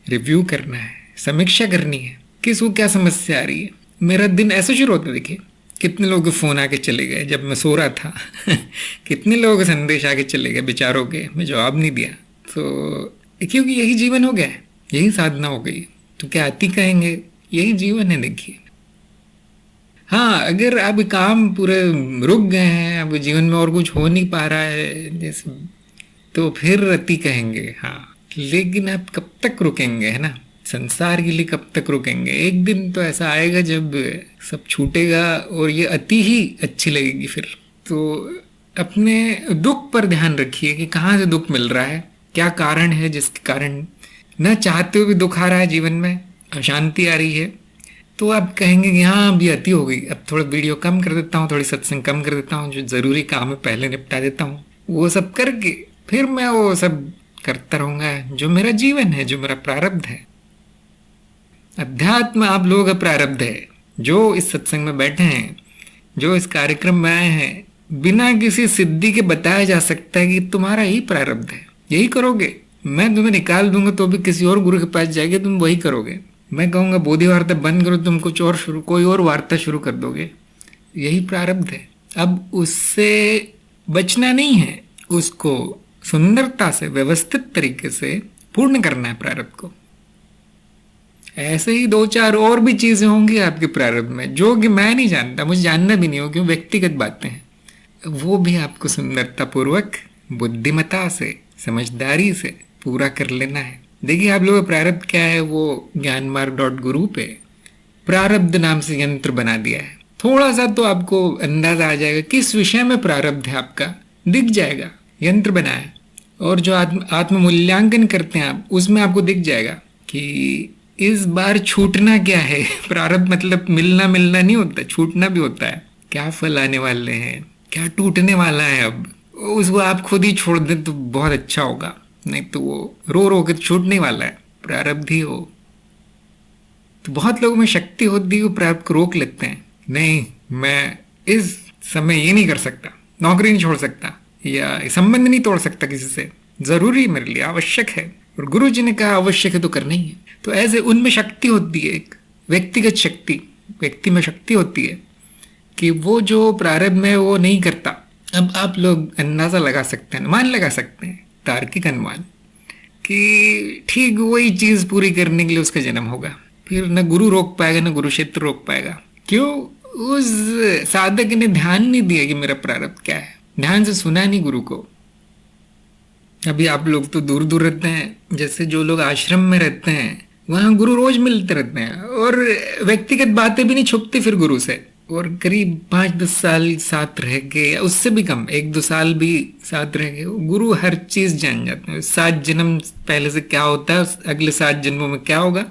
रिव्यू करना है, समीक्षा करनी है, किसको क्या समस्या आ रही है, मेरा दिन ऐसे शुरू होता है। देखिए कितने लोगों के फ़ोन आके चले गए जब मैं सो रहा था कितने लोगों के संदेश आके चले गए बेचारों के, मैं जवाब नहीं दिया। तो क्योंकि यही जीवन हो गया है, यही साधना हो गई। तो क्या आती कहेंगे, यही जीवन है। देखिए हाँ, अगर आप काम पूरे रुक गए हैं, अब जीवन में और कुछ हो नहीं पा रहा है जैसे, तो फिर रति कहेंगे। हाँ, लेकिन आप कब तक रुकेंगे, है ना, संसार के लिए कब तक रुकेंगे। एक दिन तो ऐसा आएगा जब सब छूटेगा और ये अति ही अच्छी लगेगी फिर। तो अपने दुख पर ध्यान रखिए कि कहाँ से दुख मिल रहा है, क्या कारण है जिसके कारण न चाहते हुए भी दुख आ रहा है, जीवन में अशांति आ रही है। तो आप कहेंगे कि हाँ अभी अति हो गई, अब थोड़ा वीडियो कम कर देता हूँ, थोड़ी सत्संग कम कर देता हूँ, जो ज़रूरी काम है पहले निपटा देता हूँ, वो सब करके फिर मैं वो सब करता रहूँगा जो मेरा जीवन है, जो मेरा प्रारब्ध है। अध्यात्म आप लोगों का प्रारब्ध है। जो इस सत्संग में बैठे हैं, जो इस कार्यक्रम में आए हैं, बिना किसी सिद्धि के बताया जा सकता है कि तुम्हारा ही प्रारब्ध है, यही करोगे। मैं तुम्हें निकाल दूंगा तो भी किसी और गुरु के पास जाएंगे, तुम वही करोगे। मैं कहूँगा बोधि वार्ता बंद करो, तुम कुछ और कोई और वार्ता शुरू कर दोगे, यही प्रारब्ध है। अब उससे बचना नहीं है, उसको सुंदरता से व्यवस्थित तरीके से पूर्ण करना है प्रारब्ध को। ऐसे ही 2-4 और भी चीजें होंगी आपके प्रारब्ध में जो कि मैं नहीं जानता, मुझे जानना भी नहीं हो, क्यों व्यक्तिगत बातें हैं। वो भी आपको सुंदरता पूर्वक, बुद्धिमता से, समझदारी से पूरा कर लेना है। देखिए आप लोगों का प्रारब्ध क्या है, वो ज्ञानमार्ग.गुरु पे प्रारब्ध नाम से यंत्र बना दिया है। थोड़ा सा तो आपको अंदाजा आ जाएगा किस विषय में प्रारब्ध है, आपका दिख जाएगा, यंत्र बना है। और जो आत्म मूल्यांकन करते हैं आप, उसमें आपको दिख जाएगा कि इस बार छूटना क्या है। प्रारब्ध मतलब मिलना नहीं होता, छूटना भी होता है। क्या फल आने वाले हैं, क्या टूटने वाला है, अब उसको आप खुद ही छोड़ दें तो बहुत अच्छा होगा, नहीं तो वो रो रो के छूटने वाला है। प्रारब्ध ही हो तो बहुत लोगों में शक्ति होती है, वो प्रारब्ध को रोक लेते हैं। नहीं, मैं इस समय ये नहीं कर सकता, नौकरी नहीं छोड़ सकता, या संबंध नहीं तोड़ सकता किसी से, जरूरी मेरे लिए आवश्यक है, और गुरु जी ने कहा आवश्यक है तो करना ही है। तो ऐसे उनमें शक्ति होती है, एक व्यक्तिगत शक्ति, व्यक्ति में शक्ति होती है कि वो जो प्रारब्ध में वो नहीं करता। अब आप लोग अंदाजा लगा सकते हैं, अनुमान लगा सकते हैं, तार्किक अनुमान, कि ठीक वही चीज पूरी करने के लिए उसका जन्म होगा। फिर न गुरु रोक पाएगा, न गुरु क्षेत्र रोक पाएगा। क्यों? उस साधक ने ध्यान नहीं दिया कि मेरा प्रारब्ध क्या है, ध्यान से सुना नहीं गुरु को। अभी आप लोग तो दूर दूर रहते हैं, जैसे जो लोग आश्रम में रहते हैं वहां गुरु रोज मिलते रहते हैं, और व्यक्तिगत बातें भी नहीं छुपती फिर गुरु से। और करीब 5-10 साल साथ रह के, या उससे भी कम, 1-2 साल भी साथ रह के, गुरु हर चीज जान जाते हैं। 7 जन्म पहले से क्या होता है, अगले 7 जन्मों में क्या होगा,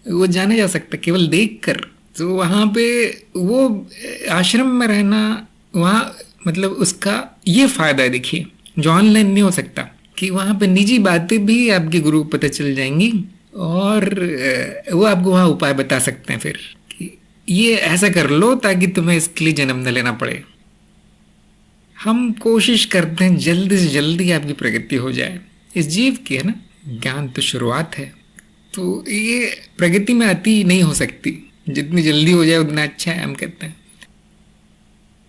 वो जाना जा सकता है केवल देख कर। तो वहां पे वो आश्रम में रहना, वहाँ मतलब उसका ये फायदा है, देखिए, जो ऑनलाइन नहीं हो सकता, कि वहाँ पे निजी बातें भी आपके गुरु को पता चल जाएंगी, और वो आपको वहाँ उपाय बता सकते हैं फिर कि ये ऐसा कर लो ताकि तुम्हें इसके लिए जन्म न लेना पड़े। हम कोशिश करते हैं जल्दी से जल्दी आपकी प्रगति हो जाए, इस जीव की, है ना, ज्ञान तो शुरुआत है। तो ये प्रगति में अति नहीं हो सकती, जितनी जल्दी हो जाए उतना अच्छा है, हम कहते हैं।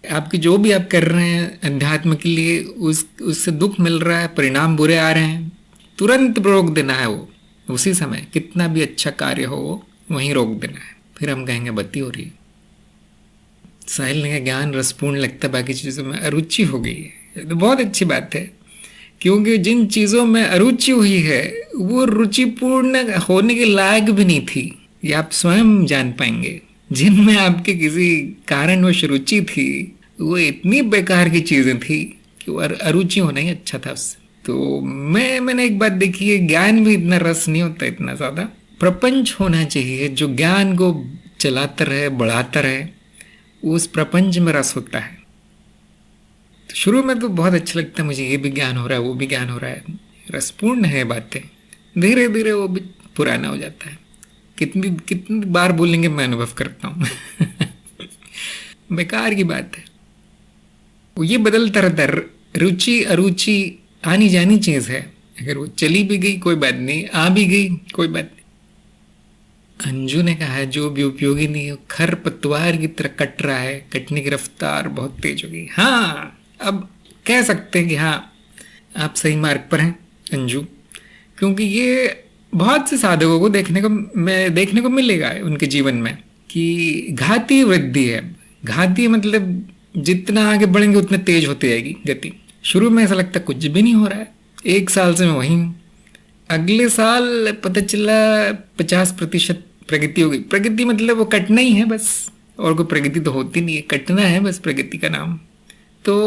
आपकी जो भी आप कर रहे हैं अध्यात्म के लिए, उससे दुख मिल रहा है, परिणाम बुरे आ रहे हैं, तुरंत रोक देना है वो, उसी समय, कितना भी अच्छा कार्य हो वो वहीं रोक देना है। फिर हम कहेंगे बत्ती हो रही है। साहिल ने कहा ज्ञान रसपूर्ण लगता, बाकी चीज़ों में अरुचि हो गई है। तो बहुत अच्छी बात है, क्योंकि जिन चीज़ों में अरुचि हुई है वो रुचिपूर्ण होने के लायक भी नहीं थी, ये आप स्वयं जान पाएंगे। जिनमें आपके किसी कारणवश रुचि थी वो इतनी बेकार की चीजें थी कि वो अरुचि होना ही अच्छा था उससे। तो मैंने एक बात देखी है, ज्ञान भी इतना रस नहीं होता, इतना ज़्यादा प्रपंच होना चाहिए जो ज्ञान को चलाता रहे, बढ़ाता रहे, उस प्रपंच में रस होता है। तो शुरू में तो बहुत अच्छा लगता है मुझे, ये भी ज्ञान हो रहा है, वो भी ज्ञान हो रहा है, रसपूर्ण है बातें। धीरे धीरे वो भी पुराना हो जाता है। कितनी कितनी बार बोलेंगे, मैं अनुभव करता हूँ बेकार की बात है। वो ये बदलता रहता है, रुचि अरुचि आनी जानी चीज़ है। अगर वो चली भी गई कोई बात नहीं, आ भी गई कोई बात नहीं। अंजू ने कहा है जो भी उपयोगी नहीं है खर पतवार की तरह कट रहा है, कटने की रफ्तार बहुत तेज हो गई। हाँ, अब कह सकते हैं कि हाँ आप सही मार्ग पर हैं अंजू, क्योंकि ये बहुत से साधकों को देखने को मिलेगा उनके जीवन में कि घाती वृद्धि है। घाती मतलब जितना आगे बढ़ेंगे उतना तेज होती जाएगी गति। शुरू में ऐसा लगता है कुछ भी नहीं हो रहा है, 1 साल से मैं वहीं हूँ, अगले साल पता चला 50% प्रगति हो गई। प्रगति मतलब वो कटना ही है बस, और कोई प्रगति तो होती नहीं है, कटना है बस प्रगति का नाम। तो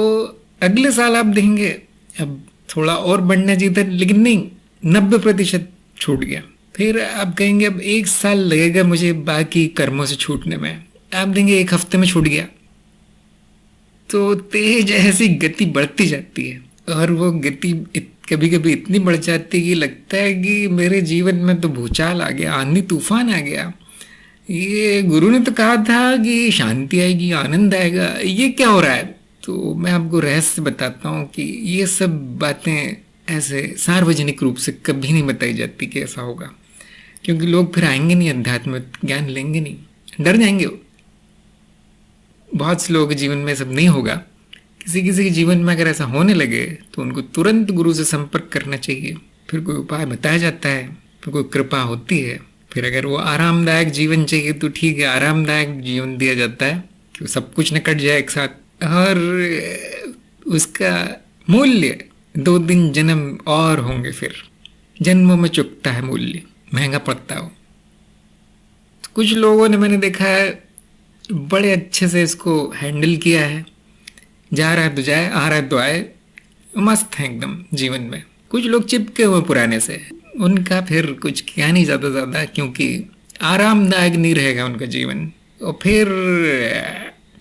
अगले साल आप देखेंगे अब थोड़ा और बढ़ना चाहिए था, लेकिन नहीं, 90% छूट गया। फिर आप कहेंगे अब 1 साल लगेगा मुझे बाकी कर्मों से छूटने में, आप देंगे 1 हफ्ते में छूट गया। तो तेज ऐसी गति बढ़ती जाती है, और वो गति कभी कभी इतनी बढ़ जाती है कि लगता है कि मेरे जीवन में तो भूचाल आ गया, आंधी तूफान आ गया। ये गुरु ने तो कहा था कि शांति आएगी, आनंद आएगा, ये क्या हो रहा है? तो मैं आपको रहस्य बताता हूँ कि ये सब बातें ऐसे सार्वजनिक रूप से कभी नहीं बताई जाती कि ऐसा होगा, क्योंकि लोग फिर आएंगे नहीं, अध्यात्म ज्ञान लेंगे नहीं, डर जाएंगे। बहुत से लोगों के जीवन में सब नहीं होगा। किसी किसी के जीवन में अगर ऐसा होने लगे तो उनको तुरंत गुरु से संपर्क करना चाहिए। फिर कोई उपाय बताया जाता है, फिर कोई कृपा होती है। फिर अगर वो आरामदायक जीवन चाहिए तो ठीक है, आरामदायक जीवन दिया जाता है कि सब कुछ न कट जाए एक साथ, और उसका मूल्य 2-3 जन्म और होंगे, फिर जन्मों में चुकता है मूल्य, महंगा पड़ता हो। तो कुछ लोगों ने मैंने देखा है बड़े अच्छे से इसको हैंडल किया है, जा रहा है तो जाए, आ रहा है तो आए, मस्त है एकदम जीवन में। कुछ लोग चिपके हुए पुराने से, उनका फिर कुछ क्या नहीं ज़्यादा, क्योंकि आरामदायक नहीं रहेगा उनका जीवन। और फिर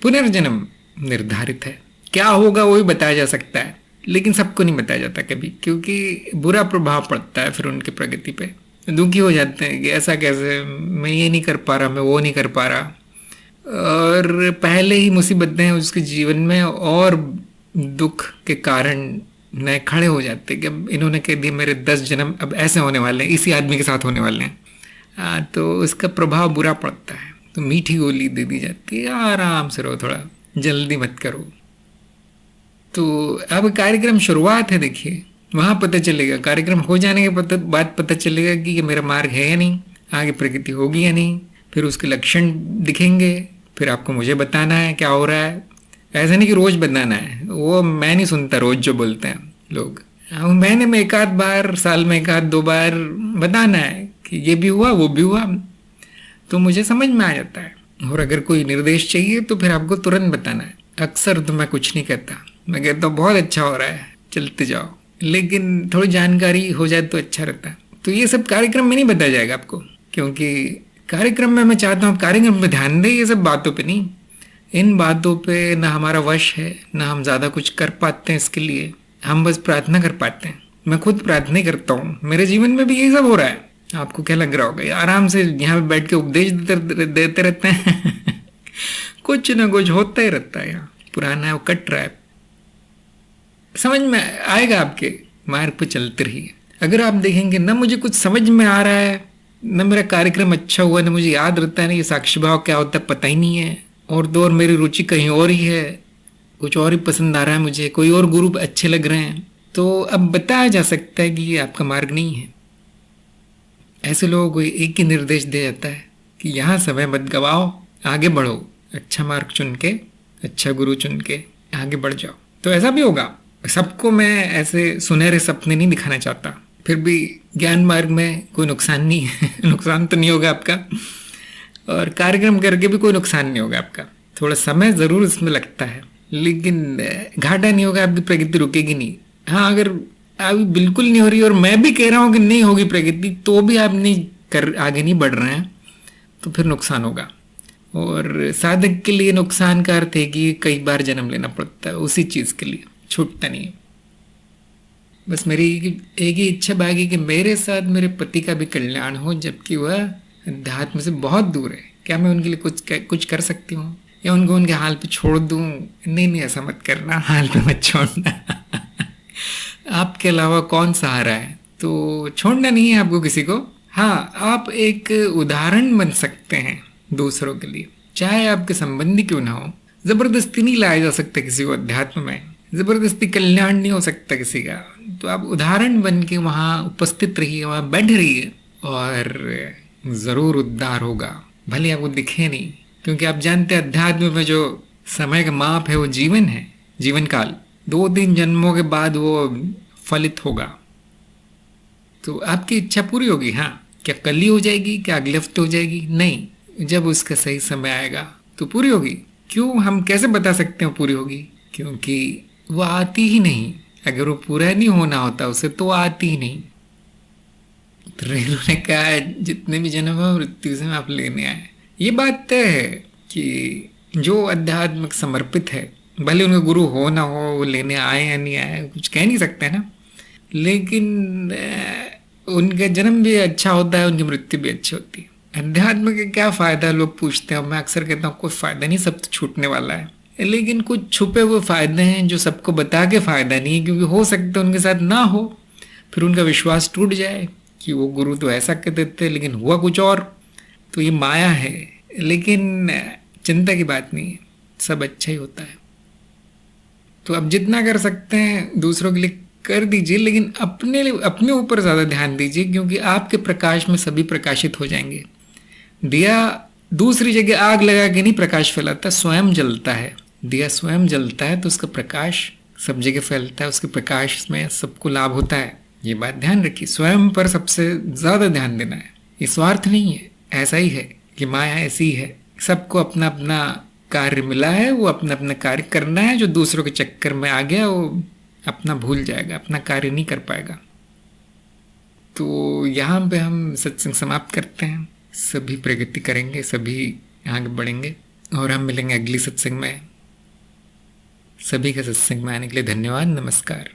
पुनर्जन्म निर्धारित है, क्या होगा वो भी बताया जा सकता है, लेकिन सबको नहीं बताया जाता कभी, क्योंकि बुरा प्रभाव पड़ता है फिर उनकी प्रगति पे। दुखी हो जाते हैं कि ऐसा कैसे, मैं ये नहीं कर पा रहा, मैं वो नहीं कर पा रहा, और पहले ही मुसीबतें हैं उसके जीवन में, और दुख के कारण नए खड़े हो जाते कि अब इन्होंने कह दिया मेरे 10 जन्म अब ऐसे होने वाले हैं, इसी आदमी के साथ होने वाले हैं। तो उसका प्रभाव बुरा पड़ता है। तो मीठी गोली दे दी जाती है, आराम से रहो, थोड़ा जल्दी मत करो। तो अब कार्यक्रम शुरुआत है, देखिए वहाँ पता चलेगा, कार्यक्रम हो जाने के बाद पता चलेगा कि ये मेरा मार्ग है या नहीं, आगे प्रगति होगी या नहीं। फिर उसके लक्षण दिखेंगे, फिर आपको मुझे बताना है क्या हो रहा है। ऐसा नहीं कि रोज बताना है, वो मैं नहीं सुनता रोज जो बोलते हैं लोग। महीने में 1 आध बार, साल में 1 आध 2 बार बताना है कि ये भी हुआ वो भी हुआ, तो मुझे समझ में आ जाता है। और अगर कोई निर्देश चाहिए तो फिर आपको तुरंत बताना है। अक्सर तो मैं कुछ नहीं कहता, मैं कहता हूँ बहुत अच्छा हो रहा है, चलते जाओ, लेकिन थोड़ी जानकारी हो जाए तो अच्छा रहता है। तो ये सब कार्यक्रम में नहीं बताया जाएगा आपको, क्योंकि कार्यक्रम में मैं चाहता हूँ कार्यक्रम में ध्यान दें, ये सब बातों पे नहीं। इन बातों पे ना हमारा वश है, ना हम ज़्यादा कुछ कर पाते हैं इसके लिए, हम बस प्रार्थना कर पाते हैं। मैं खुद प्रार्थना ही करता हूँ, मेरे जीवन में भी यही सब हो रहा है। आपको क्या लग रहा होगा, आराम से यहाँ पे बैठ के उपदेश देते रहते हैं कुछ ना कुछ होता ही रहता है, यहाँ पुराना है वो कट रहा है, समझ में आएगा आपके मार्ग पे चलते रहिए। अगर आप देखेंगे ना मुझे कुछ समझ में आ रहा है, न मेरा कार्यक्रम अच्छा हुआ, न मुझे याद रहता है, ना ये साक्षी भाव क्या होता है पता ही नहीं है, और तो और मेरी रुचि कहीं और ही है, कुछ और ही पसंद आ रहा है मुझे, कोई और गुरु अच्छे लग रहे हैं, तो अब बताया जा सकता है कि ये आपका मार्ग नहीं है। ऐसे लोगों को एक ही निर्देश दिया जाता है कि यहाँ समय मत गवाओ, आगे बढ़ो, अच्छा मार्ग चुन के, अच्छा गुरु चुन के आगे बढ़ जाओ। तो ऐसा भी होगा। सबको मैं ऐसे सुनहरे सपने नहीं दिखाना चाहता, फिर भी ज्ञान मार्ग में कोई नुकसान नहीं है नुकसान तो नहीं होगा आपका, और कार्यक्रम करके भी कोई नुकसान नहीं होगा आपका। थोड़ा समय ज़रूर इसमें लगता है, लेकिन घाटा नहीं होगा, आपकी प्रगति रुकेगी नहीं। हाँ, अगर अभी बिल्कुल नहीं हो रही और मैं भी कह रहा हूं कि नहीं होगी प्रगति, तो भी आप नहीं कर आगे नहीं बढ़ रहे हैं, तो फिर नुकसान होगा। और साधक के लिए नुकसान का अर्थ है कि कई बार जन्म लेना पड़ता है उसी चीज के लिए, छूटता नहीं है। बस मेरी एक ही इच्छा बाकी कि मेरे साथ मेरे पति का भी कल्याण हो, जबकि वह अध्यात्म से बहुत दूर है। क्या मैं उनके लिए कुछ कर सकती हूँ, या उनको उनके हाल पे छोड़ दूँ? नहीं नहीं, ऐसा मत करना, हाल पे मत छोड़ना। आपके अलावा कौन सहारा है, तो छोड़ना नहीं है आपको किसी को। हाँ, आप एक उदाहरण बन सकते हैं दूसरों के लिए, चाहे आपके संबंधी क्यों ना हो। जबरदस्ती नहीं लाया जा सकता किसी को अध्यात्म में, जबरदस्ती कल्याण नहीं हो सकता किसी का। तो आप उदाहरण बन के वहाँ उपस्थित रहिए, वहाँ बैठ रहिए, और जरूर उद्धार होगा, भले आपको दिखे नहीं। क्योंकि आप जानते हैं अध्यात्म में जो समय का माप है वो जीवन है, जीवन काल। 2-3 जन्मों के बाद वो फलित होगा। तो आपकी इच्छा पूरी होगी। हाँ, क्या कल ही हो जाएगी, क्या अगले हफ्ते हो जाएगी? नहीं, जब उसका सही समय आएगा तो पूरी होगी। क्यों, हम कैसे बता सकते हैं पूरी होगी? क्योंकि वो आती ही नहीं। अगर वो पूरा नहीं होना होता उसे, तो आती ही नहीं। तो रेणु ने कहा जितने भी जन्म है मृत्यु से आप लेने आए। ये बात तय है कि जो अध्यात्मिक समर्पित है, भले उनका गुरु हो ना हो, वो लेने आए या नहीं आए, कुछ कह नहीं सकते ना, लेकिन उनका जन्म भी अच्छा होता है, उनकी मृत्यु भी अच्छी होती है। अध्यात्म का क्या फायदा, लोग पूछते हैं। मैं अक्सर कहता हूँ कोई फायदा नहीं, सब तो छूटने वाला है। लेकिन कुछ छुपे हुए फायदे हैं जो सबको बता के फायदा नहीं है, क्योंकि हो सकता है उनके साथ ना हो, फिर उनका विश्वास टूट जाए कि वो गुरु तो ऐसा कहते थे लेकिन हुआ कुछ और। तो ये माया है, लेकिन चिंता की बात नहीं है, सब अच्छा ही होता है। तो अब जितना कर सकते हैं दूसरों के लिए कर दीजिए, लेकिन अपने ऊपर ज़्यादा ध्यान दीजिए, क्योंकि आपके प्रकाश में सभी प्रकाशित हो जाएंगे। दिया दूसरी जगह आग लगा के नहीं प्रकाश फैलाता, स्वयं जलता है। दिया स्वयं जलता है तो उसका प्रकाश सब जगह फैलता है, उसके प्रकाश में सबको लाभ होता है। ये बात ध्यान रखिए, स्वयं पर सबसे ज़्यादा ध्यान देना है। ये स्वार्थ नहीं है, ऐसा ही है कि माया ऐसी ही है। सबको अपना अपना कार्य मिला है, वो अपना अपना कार्य करना है। जो दूसरों के चक्कर में आ गया वो अपना भूल जाएगा, अपना कार्य नहीं कर पाएगा। तो यहाँ पे हम सत्संग समाप्त करते हैं। सभी प्रगति करेंगे, सभी आगे बढ़ेंगे, और हम मिलेंगे अगली सत्संग में। सभी का सत्संग में आने के लिए धन्यवाद। नमस्कार।